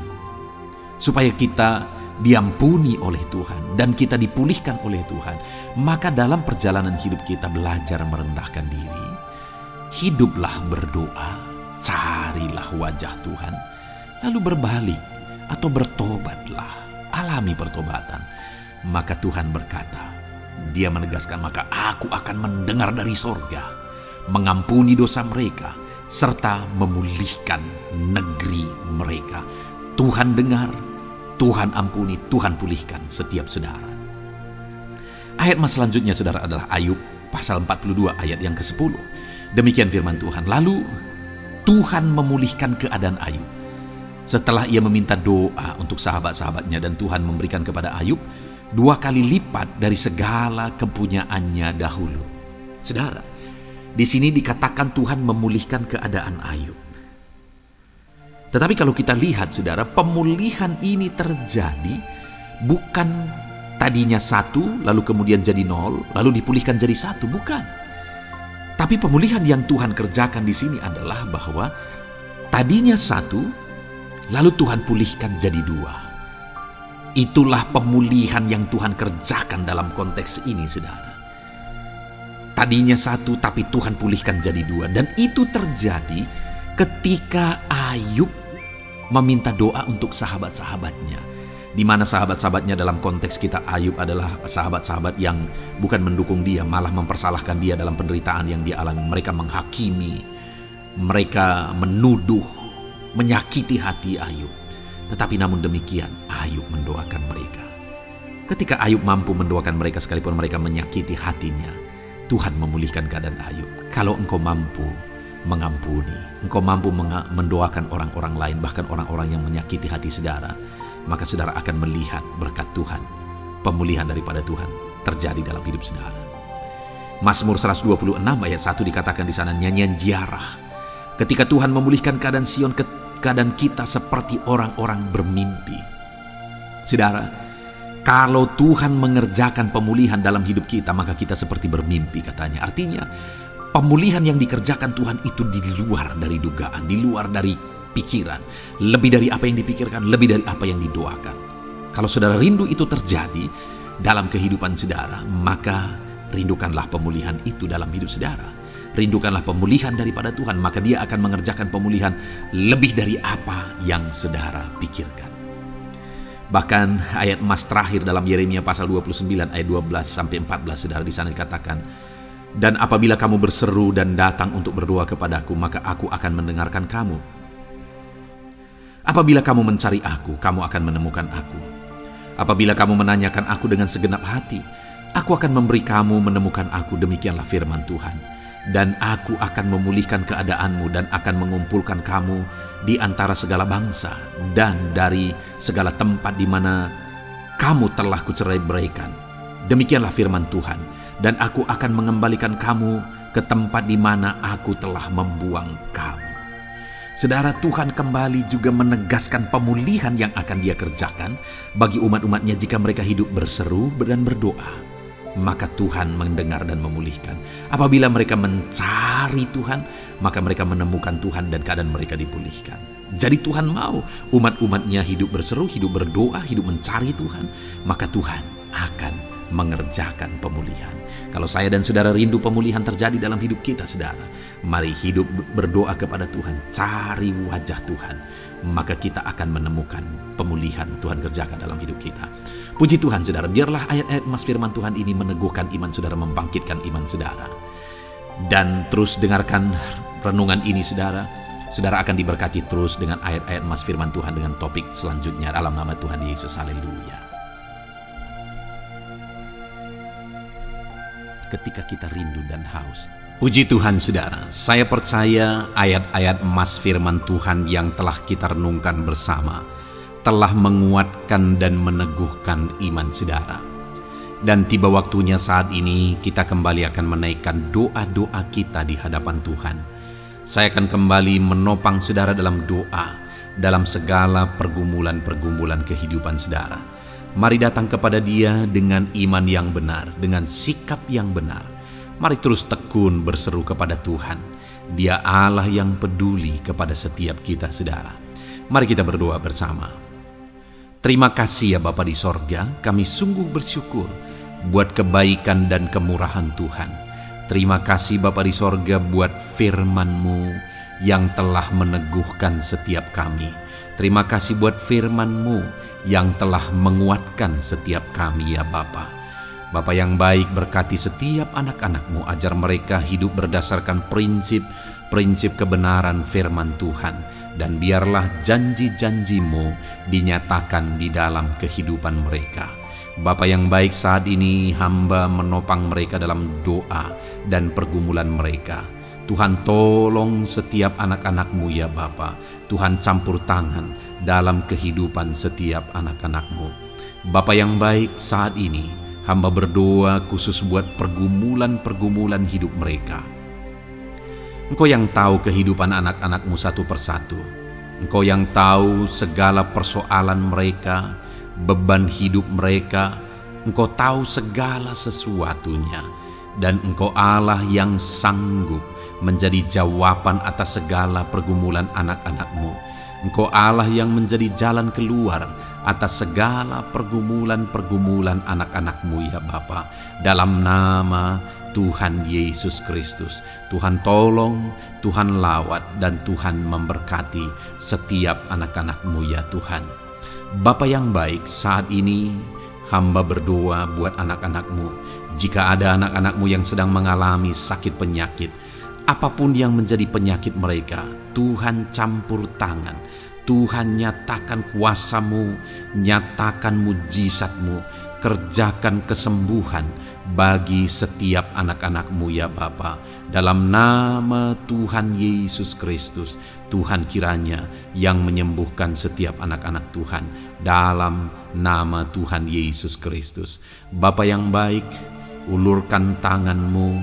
Speaker 1: supaya kita diampuni oleh Tuhan, dan kita dipulihkan oleh Tuhan, maka dalam perjalanan hidup kita belajar merendahkan diri, hiduplah berdoa, carilah wajah Tuhan, lalu berbalik atau bertobatlah, alami pertobatan. Maka Tuhan berkata, Dia menegaskan, maka aku akan mendengar dari sorga, mengampuni dosa mereka, serta memulihkan negeri mereka. Tuhan dengar, Tuhan ampuni, Tuhan pulihkan setiap saudara. Ayat mas selanjutnya, saudara, adalah Ayub pasal 42 ayat yang ke-10. Demikian firman Tuhan. Lalu Tuhan memulihkan keadaan Ayub. Setelah ia meminta doa untuk sahabat-sahabatnya, dan Tuhan memberikan kepada Ayub 2 kali lipat dari segala kepunyaannya dahulu. Saudara, di sini dikatakan Tuhan memulihkan keadaan Ayub. Tetapi kalau kita lihat, saudara, pemulihan ini terjadi bukan tadinya 1, lalu kemudian jadi 0, lalu dipulihkan jadi 1, bukan. Tapi pemulihan yang Tuhan kerjakan di sini adalah bahwa tadinya 1, lalu Tuhan pulihkan jadi 2. Itulah pemulihan yang Tuhan kerjakan dalam konteks ini, saudara. Tadinya 1, tapi Tuhan pulihkan jadi 2. Dan itu terjadi ketika Ayub meminta doa untuk sahabat-sahabatnya. Di mana sahabat-sahabatnya dalam konteks kita Ayub adalah sahabat-sahabat yang bukan mendukung dia, malah mempersalahkan dia dalam penderitaan yang dia alami. Mereka menghakimi, mereka menuduh, menyakiti hati Ayub. Tetapi namun demikian, Ayub mendoakan mereka. Ketika Ayub mampu mendoakan mereka sekalipun mereka menyakiti hatinya, Tuhan memulihkan keadaan Ayub. Kalau engkau mampu mengampuni, engkau mampu mendoakan orang-orang lain, bahkan orang-orang yang menyakiti hati saudara, maka saudara akan melihat berkat Tuhan, pemulihan daripada Tuhan terjadi dalam hidup saudara. Mazmur 126 ayat 1 dikatakan di sana, nyanyian ziarah. Ketika Tuhan memulihkan keadaan Sion, keadaan kita seperti orang-orang bermimpi. Saudara, kalau Tuhan mengerjakan pemulihan dalam hidup kita, maka kita seperti bermimpi, katanya. Artinya, pemulihan yang dikerjakan Tuhan itu di luar dari dugaan, di luar dari pikiran, lebih dari apa yang dipikirkan, lebih dari apa yang didoakan. Kalau saudara rindu itu terjadi dalam kehidupan saudara, maka rindukanlah pemulihan itu dalam hidup saudara. Rindukanlah pemulihan daripada Tuhan, maka Dia akan mengerjakan pemulihan lebih dari apa yang saudara pikirkan. Bahkan ayat emas terakhir dalam Yeremia pasal 29 ayat 12 sampai 14, saudara, di sana dikatakan, dan apabila kamu berseru dan datang untuk berdoa kepadaku, maka aku akan mendengarkan kamu. Apabila kamu mencari aku, kamu akan menemukan aku. Apabila kamu menanyakan aku dengan segenap hati, aku akan memberi kamu menemukan aku, demikianlah firman Tuhan. Dan aku akan memulihkan keadaanmu dan akan mengumpulkan kamu di antara segala bangsa dan dari segala tempat di mana kamu telah kucerai-beraikan. Demikianlah firman Tuhan. Dan aku akan mengembalikan kamu ke tempat di mana aku telah membuang kamu. Saudara, Tuhan kembali juga menegaskan pemulihan yang akan Dia kerjakan bagi umat-umatnya jika mereka hidup berseru dan berdoa. Maka Tuhan mendengar dan memulihkan. Apabila mereka mencari Tuhan, maka mereka menemukan Tuhan dan keadaan mereka dipulihkan. Jadi Tuhan mau umat-umatnya hidup berseru, hidup berdoa, hidup mencari Tuhan. Maka Tuhan akan mengerjakan pemulihan. Kalau saya dan saudara rindu pemulihan terjadi dalam hidup kita, saudara, mari hidup berdoa kepada Tuhan, cari wajah Tuhan, maka kita akan menemukan pemulihan Tuhan kerjakan dalam hidup kita. Puji Tuhan, saudara, biarlah ayat-ayat emas firman Tuhan ini meneguhkan iman saudara, membangkitkan iman saudara. Dan terus dengarkan renungan ini, saudara. Saudara akan diberkati terus dengan ayat-ayat emas firman Tuhan dengan topik selanjutnya dalam nama Tuhan Yesus. Haleluya. Ketika kita rindu dan haus. Puji Tuhan, saudara. Saya percaya ayat-ayat emas firman Tuhan yang telah kita renungkan bersama telah menguatkan dan meneguhkan iman saudara. Dan tiba waktunya saat ini kita kembali akan menaikkan doa-doa kita di hadapan Tuhan. Saya akan kembali menopang saudara dalam doa, dalam segala pergumulan-pergumulan kehidupan saudara. Mari datang kepada Dia dengan iman yang benar, dengan sikap yang benar. Mari terus tekun berseru kepada Tuhan. Dia Allah yang peduli kepada setiap kita, saudara. Mari kita berdoa bersama. Terima kasih ya Bapa di sorga, kami sungguh bersyukur buat kebaikan dan kemurahan Tuhan. Terima kasih Bapa di sorga buat firman-Mu yang telah meneguhkan setiap kami. Terima kasih buat firman-Mu yang telah menguatkan setiap kami ya Bapa. Bapa yang baik, berkati setiap anak-anak-Mu, ajar mereka hidup berdasarkan prinsip kebenaran firman Tuhan. Dan biarlah janji-janji-Mu dinyatakan di dalam kehidupan mereka. Bapa yang baik, saat ini hamba menopang mereka dalam doa dan pergumulan mereka. Tuhan tolong setiap anak-anak-Mu ya Bapa. Tuhan campur tangan dalam kehidupan setiap anak-anak-Mu. Bapa yang baik, saat ini hamba berdoa khusus buat pergumulan-pergumulan hidup mereka. Engkau yang tahu kehidupan anak-anak-Mu satu persatu. Engkau yang tahu segala persoalan mereka, beban hidup mereka. Engkau tahu segala sesuatunya. Dan Engkau Allah yang sanggup menjadi jawaban atas segala pergumulan anak-anak-Mu. Engkau Allah yang menjadi jalan keluar atas segala pergumulan-pergumulan anak-anak-Mu ya Bapa. Dalam nama Tuhan Yesus Kristus, Tuhan tolong, Tuhan lawat, dan Tuhan memberkati setiap anak-anak-Mu ya Tuhan. Bapa yang baik, saat ini hamba berdoa buat anak-anak-Mu. Jika ada anak-anak-Mu yang sedang mengalami sakit penyakit, apapun yang menjadi penyakit mereka, Tuhan campur tangan. Tuhan nyatakan kuasa-Mu, nyatakan mujizat-Mu, kerjakan kesembuhan bagi setiap anak-anak-Mu ya Bapa. Dalam nama Tuhan Yesus Kristus, Tuhan kiranya yang menyembuhkan setiap anak-anak Tuhan. Dalam nama Tuhan Yesus Kristus. Bapa yang baik, ulurkan tangan-Mu,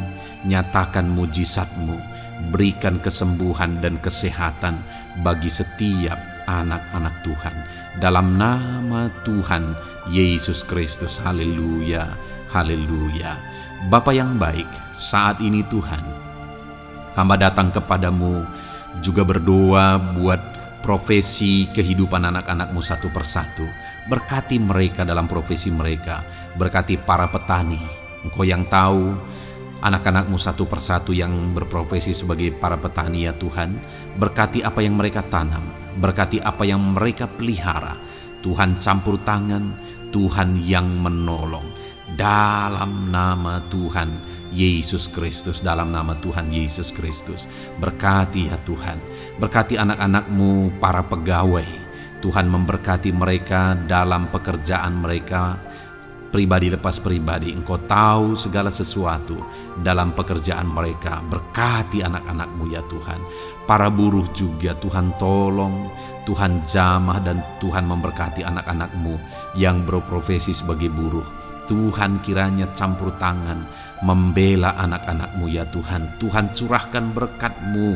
Speaker 1: nyatakan mujizat-Mu, berikan kesembuhan dan kesehatan bagi setiap anak-anak Tuhan. Dalam nama Tuhan Yesus Kristus. Haleluya, haleluya. Bapa yang baik, saat ini Tuhan, hamba datang kepadamu juga berdoa buat profesi kehidupan anak-anak-Mu satu persatu. Berkati mereka dalam profesi mereka. Berkati para petani. Engkau yang tahu anak-anak-Mu satu persatu yang berprofesi sebagai para petani ya Tuhan. Berkati apa yang mereka tanam. Berkati apa yang mereka pelihara. Tuhan campur tangan, Tuhan yang menolong. Dalam nama Tuhan Yesus Kristus, dalam nama Tuhan Yesus Kristus. Berkati ya Tuhan. Berkati anak-anak-Mu para pegawai. Tuhan memberkati mereka dalam pekerjaan mereka, pribadi lepas pribadi. Engkau tahu segala sesuatu dalam pekerjaan mereka. Berkati anak-anak-Mu ya Tuhan. Para buruh juga Tuhan tolong, Tuhan jamah, dan Tuhan memberkati anak-anak-Mu yang berprofesi sebagai buruh. Tuhan kiranya campur tangan membela anak-anak-Mu ya Tuhan. Tuhan curahkan berkat-Mu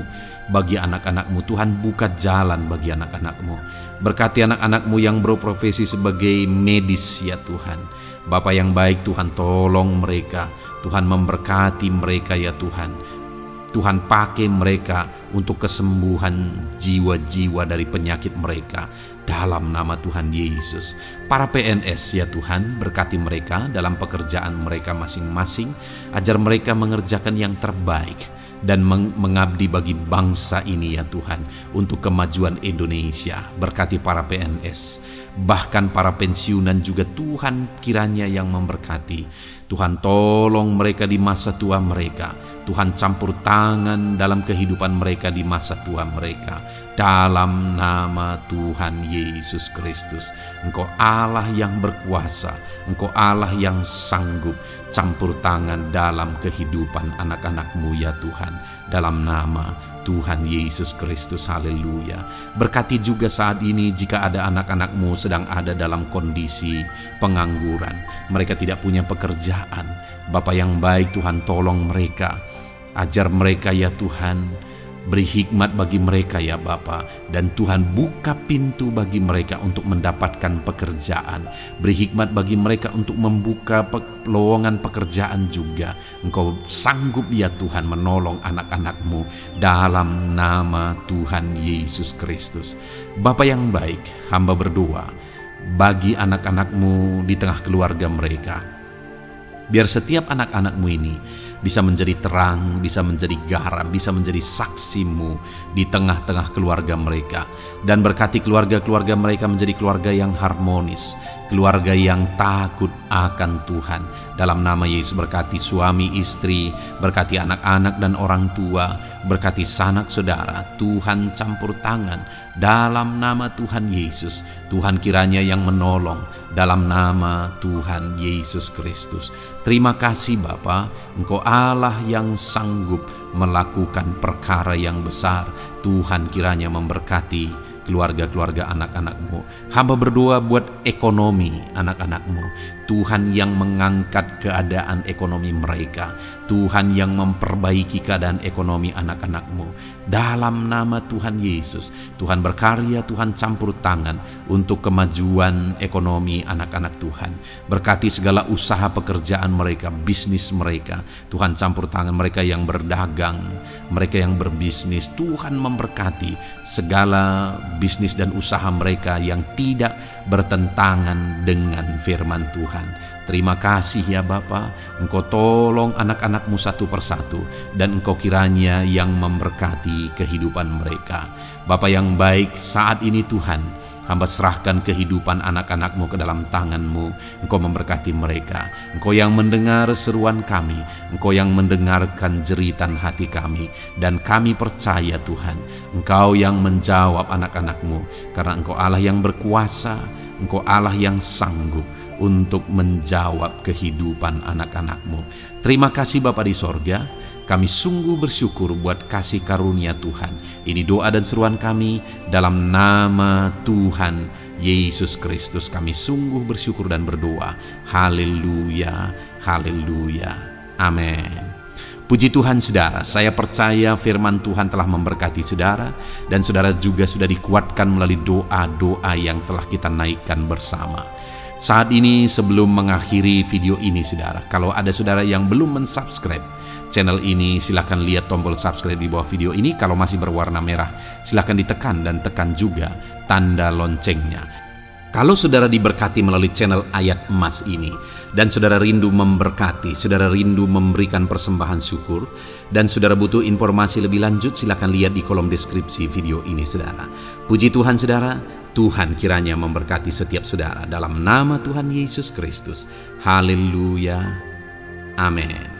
Speaker 1: bagi anak-anak-Mu. Tuhan buka jalan bagi anak-anak-Mu. Berkati anak-anak-Mu yang berprofesi sebagai medis ya Tuhan. Bapa yang baik, Tuhan tolong mereka. Tuhan memberkati mereka ya Tuhan. Tuhan pakai mereka untuk kesembuhan jiwa-jiwa dari penyakit mereka. dalam nama Tuhan Yesus. Para PNS ya Tuhan, berkati mereka dalam pekerjaan mereka masing-masing, ajar mereka mengerjakan yang terbaik dan mengabdi bagi bangsa ini ya Tuhan, untuk kemajuan Indonesia. Berkati para PNS, bahkan para pensiunan juga Tuhan kiranya yang memberkati. Tuhan tolong mereka di masa tua mereka. Tuhan campur tangan dalam kehidupan mereka di masa tua mereka. Dalam nama Tuhan Yesus Kristus, Engkau Allah yang berkuasa, Engkau Allah yang sanggup. Campur tangan dalam kehidupan anak-anak-Mu ya Tuhan, dalam nama Tuhan Yesus Kristus. Haleluya. Berkati juga saat ini jika ada anak-anak-Mu sedang ada dalam kondisi pengangguran, mereka tidak punya pekerjaan. Bapa yang baik, Tuhan tolong mereka, ajar mereka ya Tuhan, beri hikmat bagi mereka ya Bapa, dan Tuhan buka pintu bagi mereka untuk mendapatkan pekerjaan. Beri hikmat bagi mereka untuk membuka lowongan pekerjaan juga. Engkau sanggup ya Tuhan menolong anak-anak-Mu dalam nama Tuhan Yesus Kristus. Bapa yang baik, hamba berdoa bagi anak-anak-Mu di tengah keluarga mereka. Biar setiap anak-anak-Mu ini bisa menjadi terang, bisa menjadi garam, bisa menjadi saksi-Mu di tengah-tengah keluarga mereka. Dan berkati keluarga-keluarga mereka menjadi keluarga yang harmonis, keluarga yang takut akan Tuhan. Dalam nama Yesus, berkati suami istri, berkati anak-anak dan orang tua, berkati sanak saudara. Tuhan campur tangan dalam nama Tuhan Yesus. Tuhan kiranya yang menolong dalam nama Tuhan Yesus Kristus. Terima kasih Bapa, Engkau Allah yang sanggup melakukan perkara yang besar. Tuhan kiranya memberkati keluarga-keluarga anak-anak-Mu. Hamba berdoa buat ekonomi anak-anak-Mu. Tuhan yang mengangkat keadaan ekonomi mereka. Tuhan yang memperbaiki keadaan ekonomi anak-anak-Mu. Dalam nama Tuhan Yesus, Tuhan berkarya, Tuhan campur tangan untuk kemajuan ekonomi anak-anak Tuhan. Berkati segala usaha pekerjaan mereka, bisnis mereka. Tuhan campur tangan mereka yang berdagang, mereka yang berbisnis. Tuhan memberkati segala bisnis dan usaha mereka yang tidak bertentangan dengan firman Tuhan. Terima kasih ya Bapa, Engkau tolong anak-anak-Mu satu persatu, dan Engkau kiranya yang memberkati kehidupan mereka. Bapa yang baik, saat ini Tuhan, hamba serahkan kehidupan anak-anak-Mu ke dalam tangan-Mu. Engkau memberkati mereka. Engkau yang mendengar seruan kami, Engkau yang mendengarkan jeritan hati kami, dan kami percaya Tuhan, Engkau yang menjawab anak-anak-Mu, karena Engkau Allah yang berkuasa, Engkau Allah yang sanggup untuk menjawab kehidupan anak-anak-Mu. Terima kasih Bapa di sorga. Kami sungguh bersyukur buat kasih karunia Tuhan. Ini doa dan seruan kami dalam nama Tuhan Yesus Kristus. Kami sungguh bersyukur dan berdoa. Haleluya, haleluya, amin. Puji Tuhan saudara, saya percaya firman Tuhan telah memberkati saudara, dan saudara juga sudah dikuatkan melalui doa-doa yang telah kita naikkan bersama. Saat ini sebelum mengakhiri video ini saudara, kalau ada saudara yang belum mensubscribe channel ini, silakan lihat tombol subscribe di bawah video ini. Kalau masih berwarna merah, silakan ditekan dan tekan juga tanda loncengnya. Kalau saudara diberkati melalui channel Ayat Emas ini, dan saudara rindu memberkati, saudara rindu memberikan persembahan syukur, dan saudara butuh informasi lebih lanjut, silakan lihat di kolom deskripsi video ini saudara. Puji Tuhan saudara, Tuhan kiranya memberkati setiap saudara dalam nama Tuhan Yesus Kristus. Haleluya, amin.